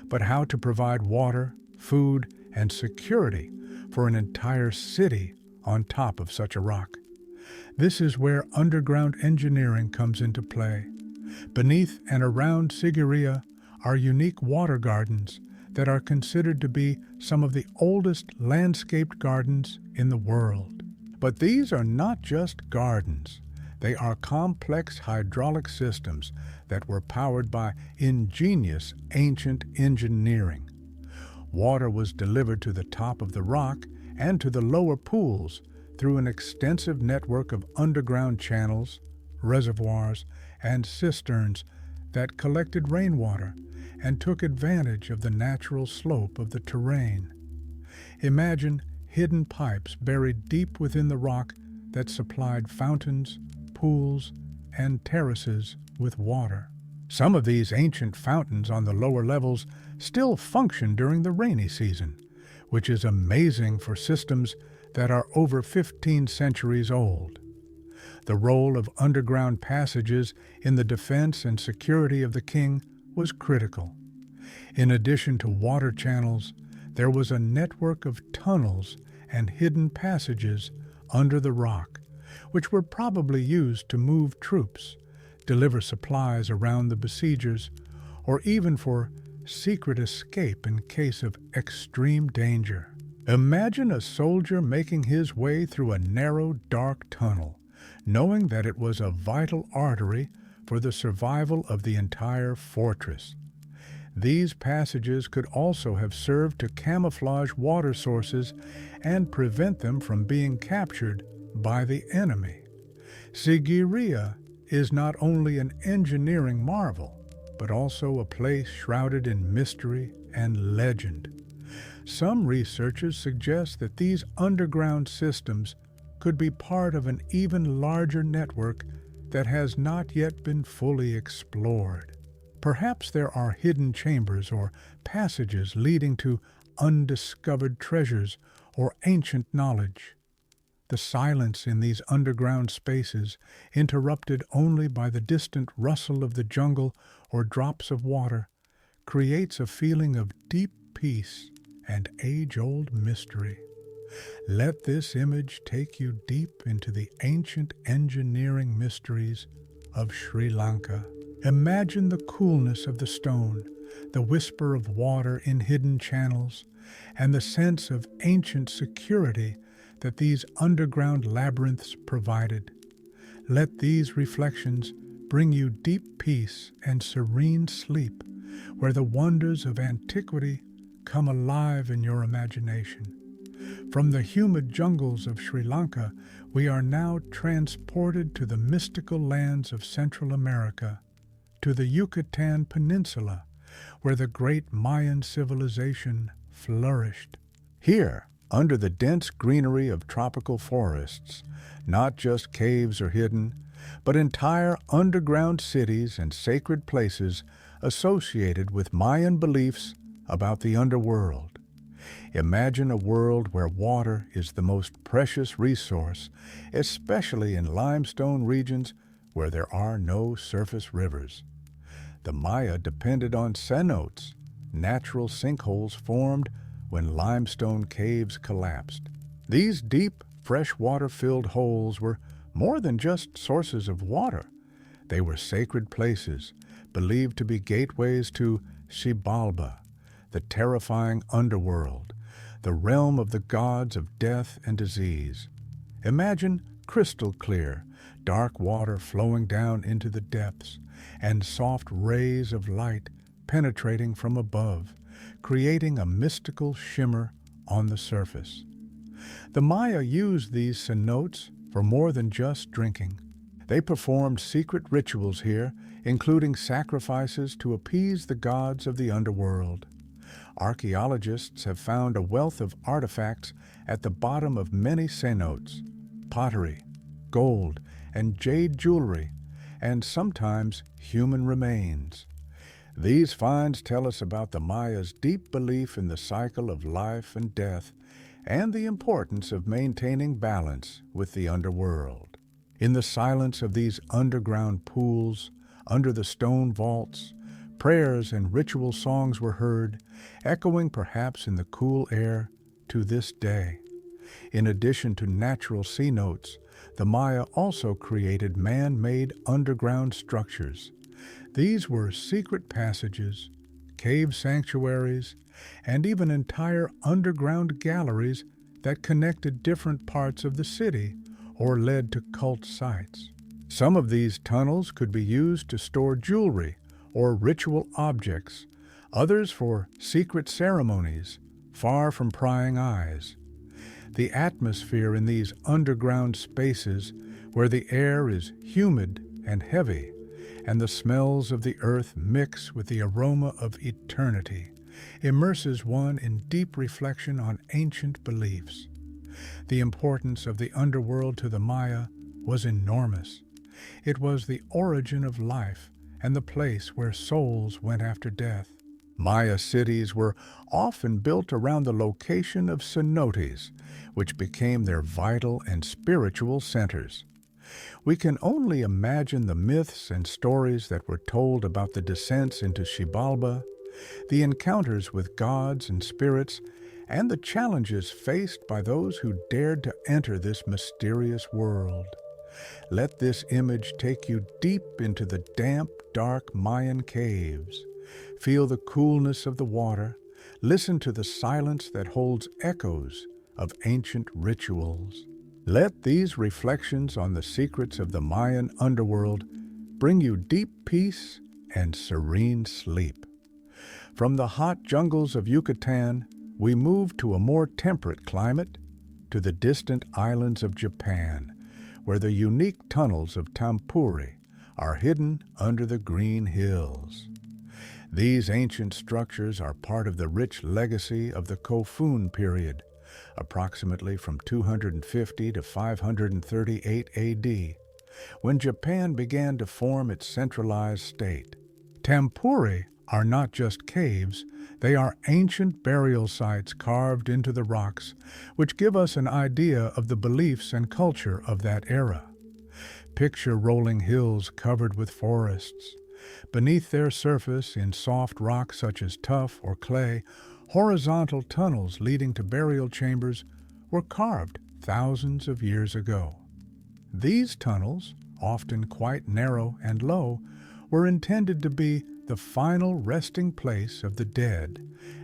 But how to provide water, food, and security for an entire city on top of such a rock? This is where underground engineering comes into play. Beneath and around Sigiriya are unique water gardens that are considered to be some of the oldest landscaped gardens in the world. But these are not just gardens. They are complex hydraulic systems that were powered by ingenious ancient engineering. Water was delivered to the top of the rock and to the lower pools through an extensive network of underground channels, reservoirs, and cisterns that collected rainwater and took advantage of the natural slope of the terrain. Imagine hidden pipes buried deep within the rock that supplied fountains, pools, and terraces with water. Some of these ancient fountains on the lower levels still function during the rainy season, which is amazing for systems that are over 15 centuries old. The role of underground passages in the defense and security of the king was critical. In addition to water channels, there was a network of tunnels and hidden passages under the rock which were probably used to move troops, deliver supplies around the besiegers, or even for secret escape in case of extreme danger. Imagine a soldier making his way through a narrow, dark tunnel, knowing that it was a vital artery for the survival of the entire fortress. These passages could also have served to camouflage water sources and prevent them from being captured by the enemy. Sigiriya is not only an engineering marvel, but also a place shrouded in mystery and legend. Some researchers suggest that these underground systems could be part of an even larger network that has not yet been fully explored. Perhaps there are hidden chambers or passages leading to undiscovered treasures or ancient knowledge. The silence in these underground spaces, interrupted only by the distant rustle of the jungle or drops of water, creates a feeling of deep peace and age-old mystery. Let this image take you deep into the ancient engineering mysteries of Sri Lanka. Imagine the coolness of the stone, the whisper of water in hidden channels, and the sense of ancient security that these underground labyrinths provided. Let these reflections bring you deep peace and serene sleep, where the wonders of antiquity come alive in your imagination. From the humid jungles of Sri Lanka, we are now transported to the mystical lands of Central America, to the Yucatan Peninsula, where the great Mayan civilization flourished. Here, under the dense greenery of tropical forests, not just caves are hidden, but entire underground cities and sacred places associated with Mayan beliefs about the underworld. Imagine a world where water is the most precious resource, especially in limestone regions where there are no surface rivers. The Maya depended on cenotes, natural sinkholes formed when limestone caves collapsed. These deep, fresh-water-filled holes were more than just sources of water. They were sacred places, believed to be gateways to Xibalba, the terrifying underworld, the realm of the gods of death and disease. Imagine crystal clear, dark water flowing down into the depths, and soft rays of light penetrating from above, creating a mystical shimmer on the surface. The Maya used these cenotes for more than just drinking. They performed secret rituals here, including sacrifices to appease the gods of the underworld. Archaeologists have found a wealth of artifacts at the bottom of many cenotes: pottery, gold, and jade jewelry, and sometimes human remains. These finds tell us about the Maya's deep belief in the cycle of life and death and the importance of maintaining balance with the underworld. In the silence of these underground pools, under the stone vaults, prayers and ritual songs were heard, echoing perhaps in the cool air to this day. In addition to natural cenotes, the Maya also created man-made underground structures. These were secret passages, cave sanctuaries, and even entire underground galleries that connected different parts of the city or led to cult sites. Some of these tunnels could be used to store jewelry or ritual objects, others for secret ceremonies, far from prying eyes. The atmosphere in these underground spaces, where the air is humid and heavy, and the smells of the earth mix with the aroma of eternity, immerses one in deep reflection on ancient beliefs. The importance of the underworld to the Maya was enormous. It was the origin of life and the place where souls went after death. Maya cities were often built around the location of cenotes, which became their vital and spiritual centers. We can only imagine the myths and stories that were told about the descents into Xibalba, the encounters with gods and spirits, and the challenges faced by those who dared to enter this mysterious world. Let this image take you deep into the damp, dark Mayan caves. Feel the coolness of the water. Listen to the silence that holds echoes of ancient rituals. Let these reflections on the secrets of the Mayan underworld bring you deep peace and serene sleep. From the hot jungles of Yucatan, we move to a more temperate climate, to the distant islands of Japan, where the unique tunnels of Tampuri are hidden under the green hills. These ancient structures are part of the rich legacy of the Kofun period, approximately from 250 to 538 AD, when Japan began to form its centralized state. Tampuri are not just caves, they are ancient burial sites carved into the rocks, which give us an idea of the beliefs and culture of that era. Picture rolling hills covered with forests. Beneath their surface, in soft rock such as tuff or clay, horizontal tunnels leading to burial chambers were carved thousands of years ago. These tunnels, often quite narrow and low, were intended to be the final resting place of the dead,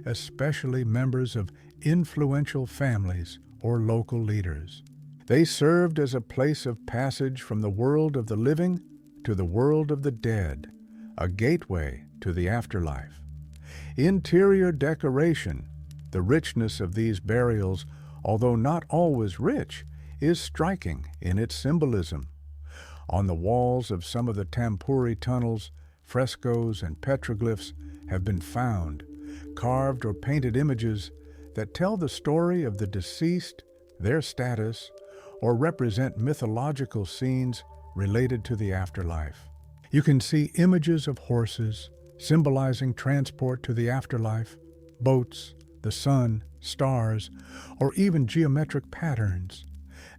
especially members of influential families or local leaders. They served as a place of passage from the world of the living to the world of the dead, a gateway to the afterlife. Interior decoration, the richness of these burials, although not always rich, is striking in its symbolism. On the walls of some of the Tampuri tunnels, frescoes and petroglyphs have been found, carved or painted images that tell the story of the deceased, their status, or represent mythological scenes related to the afterlife. You can see images of horses, symbolizing transport to the afterlife, boats, the sun, stars, or even geometric patterns.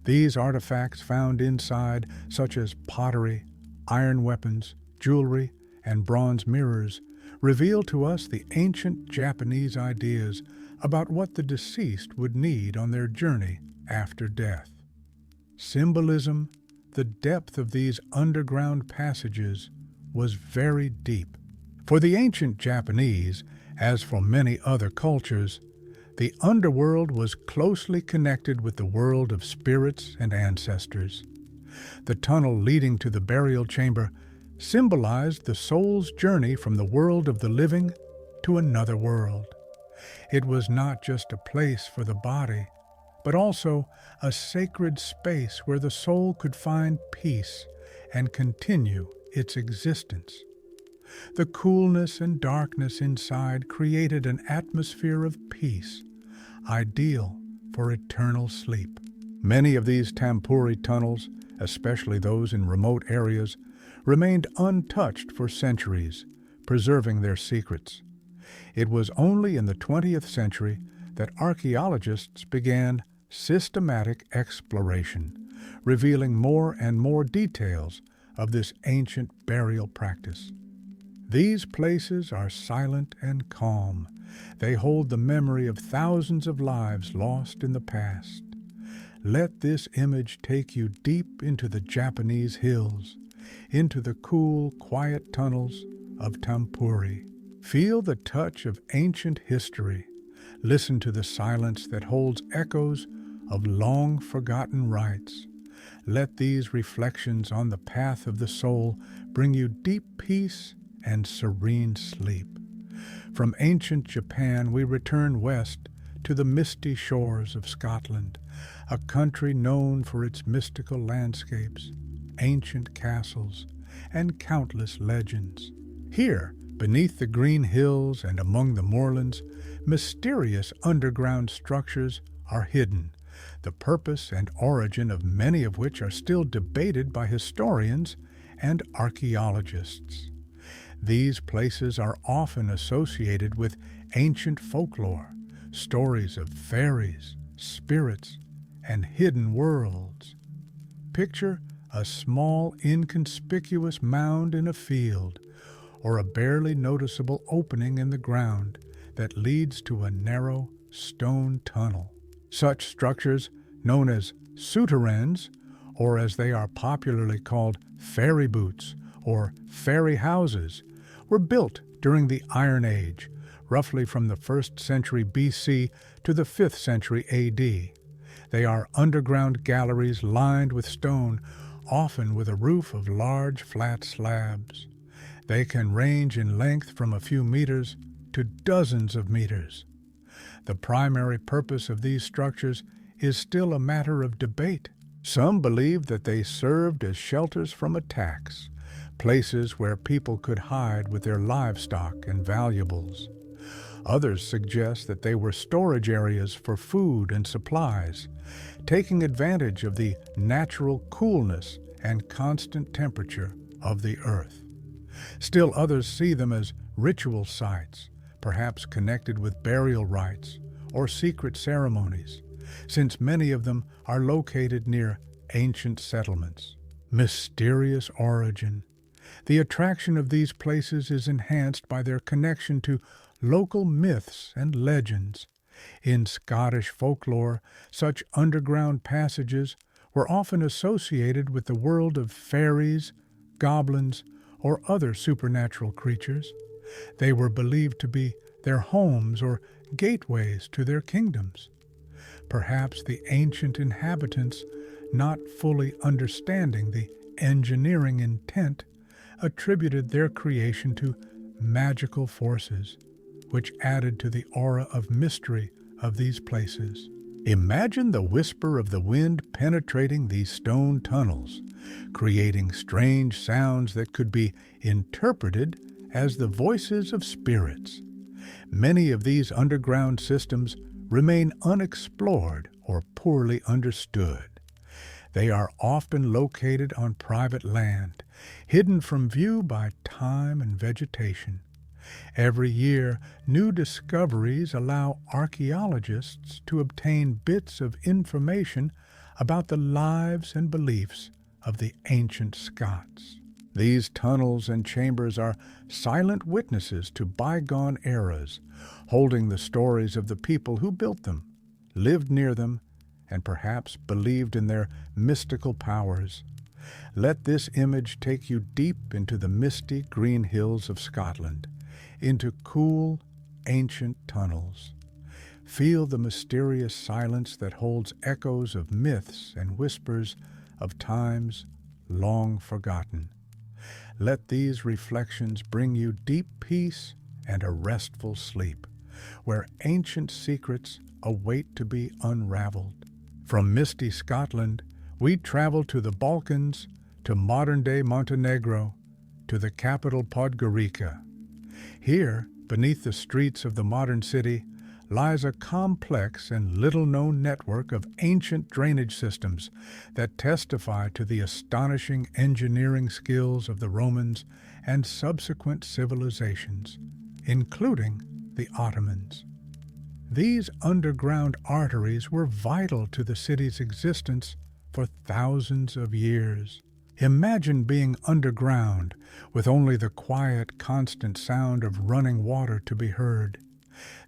These artifacts found inside, such as pottery, iron weapons, jewelry, and bronze mirrors, reveal to us the ancient Japanese ideas about what the deceased would need on their journey after death. Symbolism, the depth of these underground passages, was very deep. For the ancient Japanese, as for many other cultures, the underworld was closely connected with the world of spirits and ancestors. The tunnel leading to the burial chamber symbolized the soul's journey from the world of the living to another world. It was not just a place for the body, but also a sacred space where the soul could find peace and continue its existence. The coolness and darkness inside created an atmosphere of peace, ideal for eternal sleep. Many of these Tampuri tunnels, especially those in remote areas, remained untouched for centuries, preserving their secrets. It was only in the 20th century that archaeologists began systematic exploration, revealing more and more details of this ancient burial practice. These places are silent and calm. They hold the memory of thousands of lives lost in the past. Let this image take you deep into the Japanese hills, into the cool, quiet tunnels of Tampuri. Feel the touch of ancient history. Listen to the silence that holds echoes of long-forgotten rites. Let these reflections on the path of the soul bring you deep peace and serene sleep. From ancient Japan, we return west to the misty shores of Scotland, a country known for its mystical landscapes, ancient castles, and countless legends. Here, beneath the green hills and among the moorlands, mysterious underground structures are hidden, the purpose and origin of many of which are still debated by historians and archaeologists. These places are often associated with ancient folklore, stories of fairies, spirits, and hidden worlds. Picture a small, inconspicuous mound in a field, or a barely noticeable opening in the ground that leads to a narrow stone tunnel. Such structures, known as souterrains, or as they are popularly called, ferry boots or ferry houses, were built during the Iron Age, roughly from the 1st century BC to the 5th century AD. They are underground galleries lined with stone, often with a roof of large flat slabs. They can range in length from a few meters to dozens of meters. The primary purpose of these structures is still a matter of debate. Some believe that they served as shelters from attacks, places where people could hide with their livestock and valuables. Others suggest that they were storage areas for food and supplies, taking advantage of the natural coolness and constant temperature of the earth. Still others see them as ritual sites, perhaps connected with burial rites or secret ceremonies, since many of them are located near ancient settlements. Mysterious origin. The attraction of these places is enhanced by their connection to local myths and legends. In Scottish folklore, such underground passages were often associated with the world of fairies, goblins, or other supernatural creatures. They were believed to be their homes or gateways to their kingdoms. Perhaps the ancient inhabitants, not fully understanding the engineering intent, attributed their creation to magical forces, which added to the aura of mystery of these places. Imagine the whisper of the wind penetrating these stone tunnels, creating strange sounds that could be interpreted as the voices of spirits. Many of these underground systems remain unexplored or poorly understood. They are often located on private land, hidden from view by time and vegetation. Every year, new discoveries allow archaeologists to obtain bits of information about the lives and beliefs of the ancient Scots. These tunnels and chambers are silent witnesses to bygone eras, holding the stories of the people who built them, lived near them, and perhaps believed in their mystical powers. Let this image take you deep into the misty green hills of Scotland, into cool, ancient tunnels. Feel the mysterious silence that holds echoes of myths and whispers of times long forgotten. Let these reflections bring you deep peace and a restful sleep, where ancient secrets await to be unraveled. From misty Scotland, we travel to the Balkans, to modern-day Montenegro, to the capital Podgorica. Here, beneath the streets of the modern city, lies a complex and little-known network of ancient drainage systems that testify to the astonishing engineering skills of the Romans and subsequent civilizations, including the Ottomans. These underground arteries were vital to the city's existence for thousands of years. Imagine being underground with only the quiet, constant sound of running water to be heard.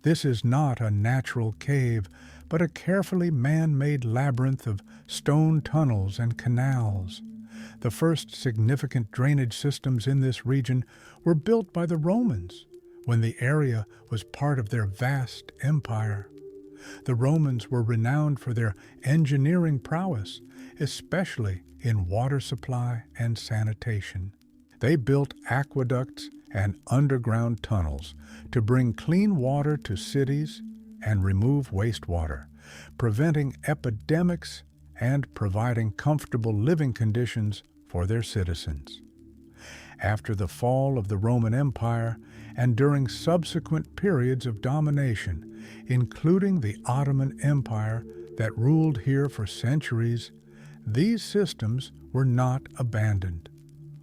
This is not a natural cave, but a carefully man-made labyrinth of stone tunnels and canals. The first significant drainage systems in this region were built by the Romans, when the area was part of their vast empire. The Romans were renowned for their engineering prowess, especially in water supply and sanitation. They built aqueducts and underground tunnels to bring clean water to cities and remove wastewater, preventing epidemics and providing comfortable living conditions for their citizens. After the fall of the Roman Empire and during subsequent periods of domination, including the Ottoman Empire that ruled here for centuries, these systems were not abandoned.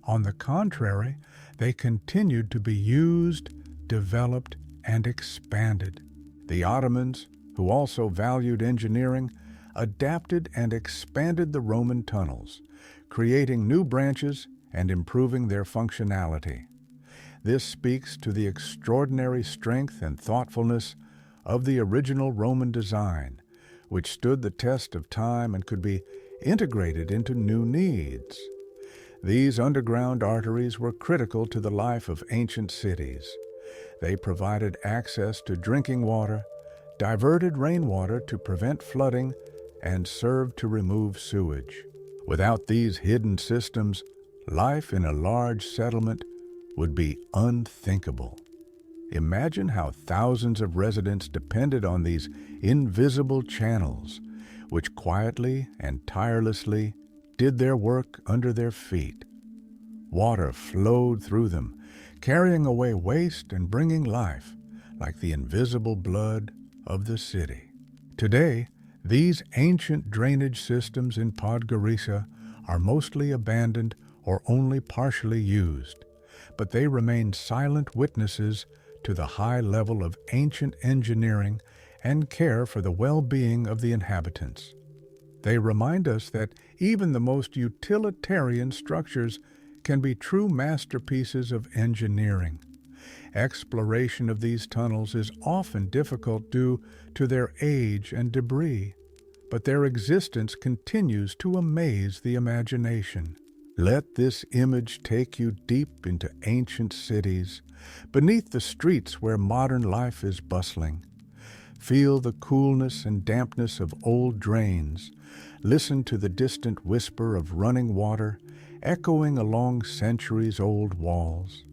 On the contrary, they continued to be used, developed, and expanded. The Ottomans, who also valued engineering, adapted and expanded the Roman tunnels, creating new branches and improving their functionality. This speaks to the extraordinary strength and thoughtfulness of the original Roman design, which stood the test of time and could be integrated into new needs. These underground arteries were critical to the life of ancient cities. They provided access to drinking water, diverted rainwater to prevent flooding, and served to remove sewage. Without these hidden systems, life in a large settlement would be unthinkable. Imagine how thousands of residents depended on these invisible channels, which quietly and tirelessly did their work under their feet. Water flowed through them, carrying away waste and bringing life, like the invisible blood of the city. Today, these ancient drainage systems in Podgorica are mostly abandoned or only partially used, but they remain silent witnesses to the high level of ancient engineering and care for the well-being of the inhabitants. They remind us that even the most utilitarian structures can be true masterpieces of engineering. Exploration of these tunnels is often difficult due to their age and debris, but their existence continues to amaze the imagination. Let this image take you deep into ancient cities, beneath the streets where modern life is bustling. Feel the coolness and dampness of old drains. Listen to the distant whisper of running water echoing along centuries-old walls.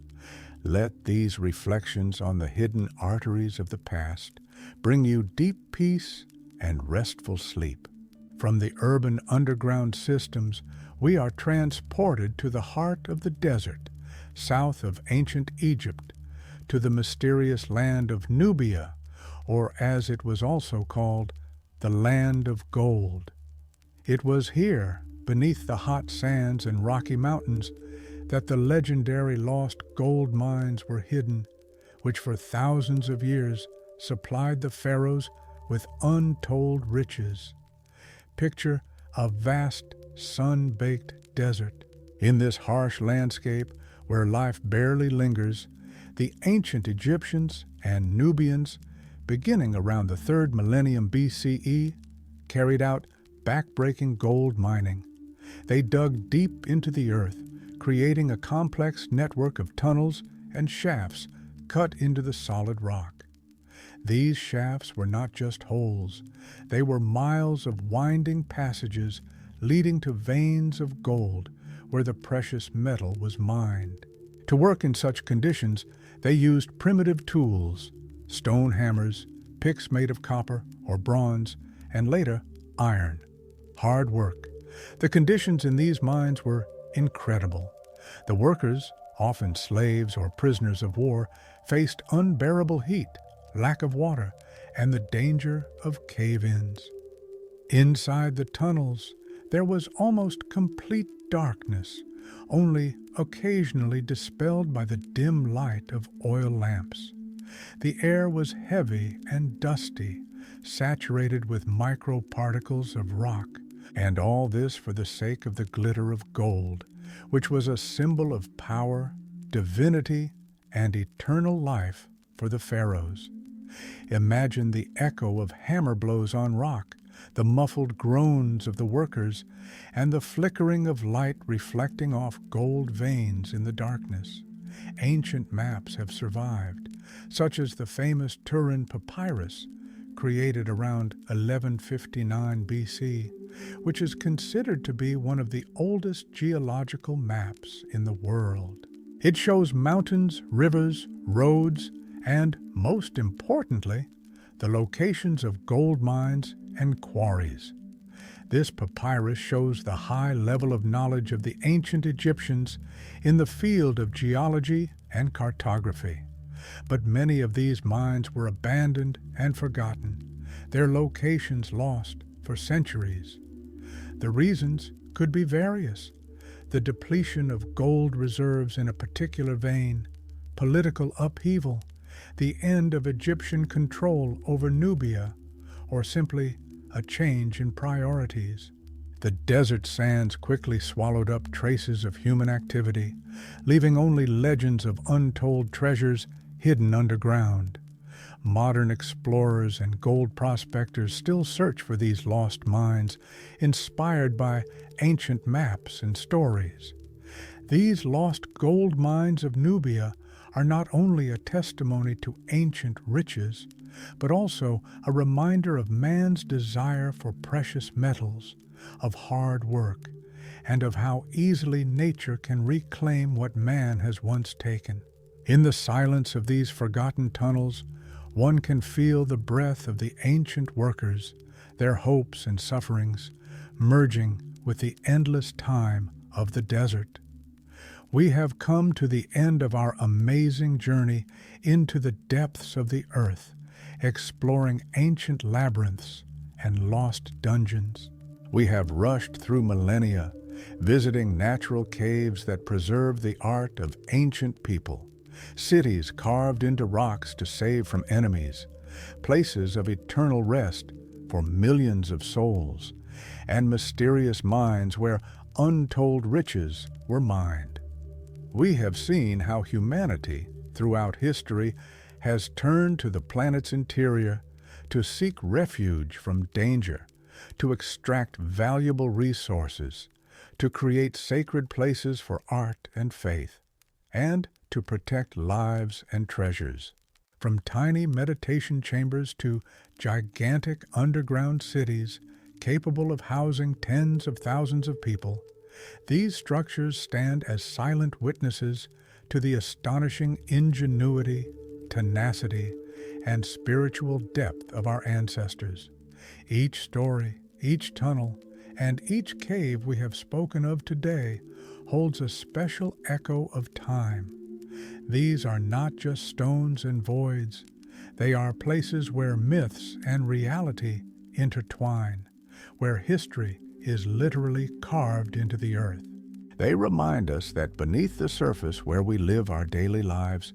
Let these reflections on the hidden arteries of the past bring you deep peace and restful sleep. From the urban underground systems, we are transported to the heart of the desert, south of ancient Egypt, to the mysterious land of Nubia, or as it was also called, the Land of Gold. It was here, beneath the hot sands and rocky mountains, that the legendary lost gold mines were hidden, which for thousands of years supplied the pharaohs with untold riches. Picture a vast, sun-baked desert. In this harsh landscape, where life barely lingers, the ancient Egyptians and Nubians, beginning around the 3rd millennium BCE, carried out backbreaking gold mining. They dug deep into the earth, creating a complex network of tunnels and shafts cut into the solid rock. These shafts were not just holes, they were miles of winding passages leading to veins of gold where the precious metal was mined. To work in such conditions, they used primitive tools, stone hammers, picks made of copper or bronze, and later iron. Hard work. The conditions in these mines were incredible. The workers, often slaves or prisoners of war, faced unbearable heat, lack of water, and the danger of cave-ins. Inside the tunnels, there was almost complete darkness, only occasionally dispelled by the dim light of oil lamps. The air was heavy and dusty, saturated with microparticles of rock, and all this for the sake of the glitter of gold, which was a symbol of power, divinity, and eternal life for the pharaohs. Imagine the echo of hammer blows on rock, the muffled groans of the workers, and the flickering of light reflecting off gold veins in the darkness. Ancient maps have survived, such as the famous Turin Papyrus, created around 1159 BC, which is considered to be one of the oldest geological maps in the world. It shows mountains, rivers, roads, and, most importantly, the locations of gold mines and quarries. This papyrus shows the high level of knowledge of the ancient Egyptians in the field of geology and cartography. But many of these mines were abandoned and forgotten, their locations lost for centuries. The reasons could be various: the depletion of gold reserves in a particular vein, political upheaval, the end of Egyptian control over Nubia, or simply a change in priorities. The desert sands quickly swallowed up traces of human activity, leaving only legends of untold treasures hidden underground. Modern explorers and gold prospectors still search for these lost mines, inspired by ancient maps and stories. These lost gold mines of Nubia are not only a testimony to ancient riches, but also a reminder of man's desire for precious metals, of hard work, and of how easily nature can reclaim what man has once taken. In the silence of these forgotten tunnels, one can feel the breath of the ancient workers, their hopes and sufferings, merging with the endless time of the desert. We have come to the end of our amazing journey into the depths of the earth, exploring ancient labyrinths and lost dungeons. We have rushed through millennia, visiting natural caves that preserve the art of ancient people, cities carved into rocks to save from enemies, places of eternal rest for millions of souls, and mysterious mines where untold riches were mined. We have seen how humanity, throughout history, has turned to the planet's interior to seek refuge from danger, to extract valuable resources, to create sacred places for art and faith, and to protect lives and treasures. From tiny meditation chambers to gigantic underground cities capable of housing tens of thousands of people, these structures stand as silent witnesses to the astonishing ingenuity, tenacity, and spiritual depth of our ancestors. Each story, each tunnel, and each cave we have spoken of today holds a special echo of time. These are not just stones and voids. They are places where myths and reality intertwine, where history is literally carved into the earth. They remind us that beneath the surface where we live our daily lives,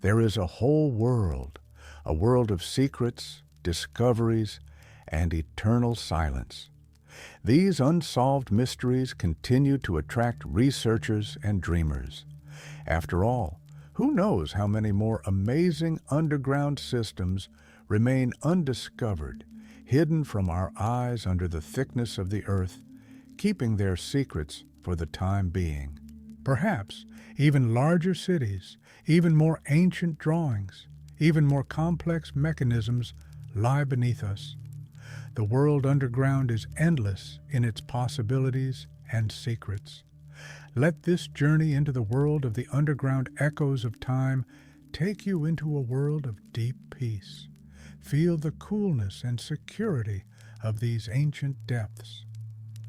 there is a whole world, a world of secrets, discoveries, and eternal silence. These unsolved mysteries continue to attract researchers and dreamers. After all, who knows how many more amazing underground systems remain undiscovered, hidden from our eyes under the thickness of the earth, keeping their secrets for the time being. Perhaps even larger cities, even more ancient drawings, even more complex mechanisms lie beneath us. The world underground is endless in its possibilities and secrets. Let this journey into the world of the underground echoes of time take you into a world of deep peace. Feel the coolness and security of these ancient depths.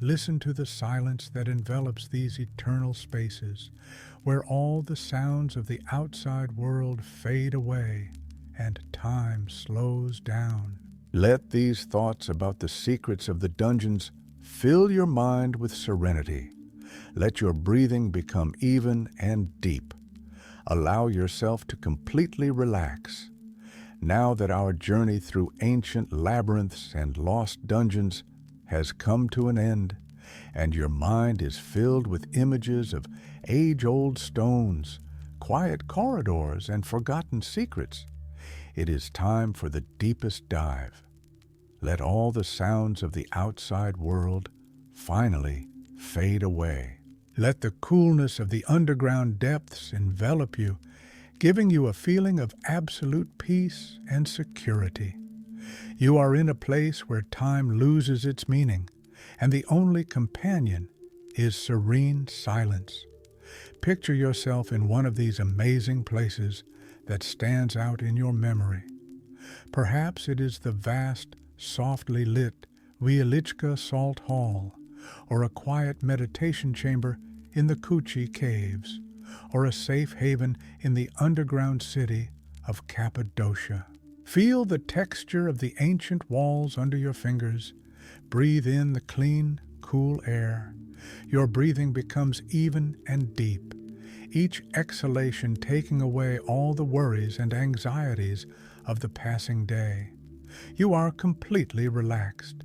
Listen to the silence that envelops these eternal spaces, where all the sounds of the outside world fade away and time slows down. Let these thoughts about the secrets of the dungeons fill your mind with serenity. Let your breathing become even and deep. Allow yourself to completely relax. Now that our journey through ancient labyrinths and lost dungeons has come to an end, and your mind is filled with images of age-old stones, quiet corridors, and forgotten secrets, it is time for the deepest dive. Let all the sounds of the outside world finally fade away. Let the coolness of the underground depths envelop you, giving you a feeling of absolute peace and security. You are in a place where time loses its meaning, and the only companion is serene silence. Picture yourself in one of these amazing places that stands out in your memory. Perhaps it is the vast, softly lit Wieliczka Salt Hall, or a quiet meditation chamber in the Kuchi Caves, or a safe haven in the underground city of Cappadocia. Feel the texture of the ancient walls under your fingers. Breathe in the clean, cool air. Your breathing becomes even and deep, each exhalation taking away all the worries and anxieties of the passing day. You are completely relaxed.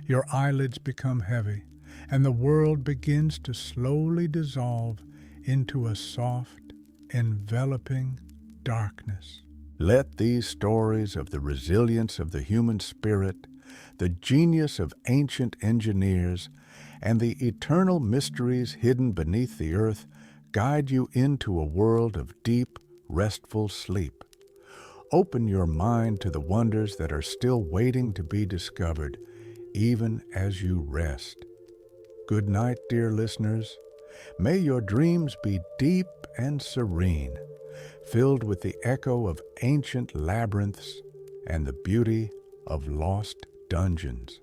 Your eyelids become heavy, and the world begins to slowly dissolve into a soft, enveloping darkness. Let these stories of the resilience of the human spirit, the genius of ancient engineers, and the eternal mysteries hidden beneath the earth guide you into a world of deep, restful sleep. Open your mind to the wonders that are still waiting to be discovered, even as you rest. Good night, dear listeners. May your dreams be deep and serene, filled with the echo of ancient labyrinths and the beauty of lost dungeons.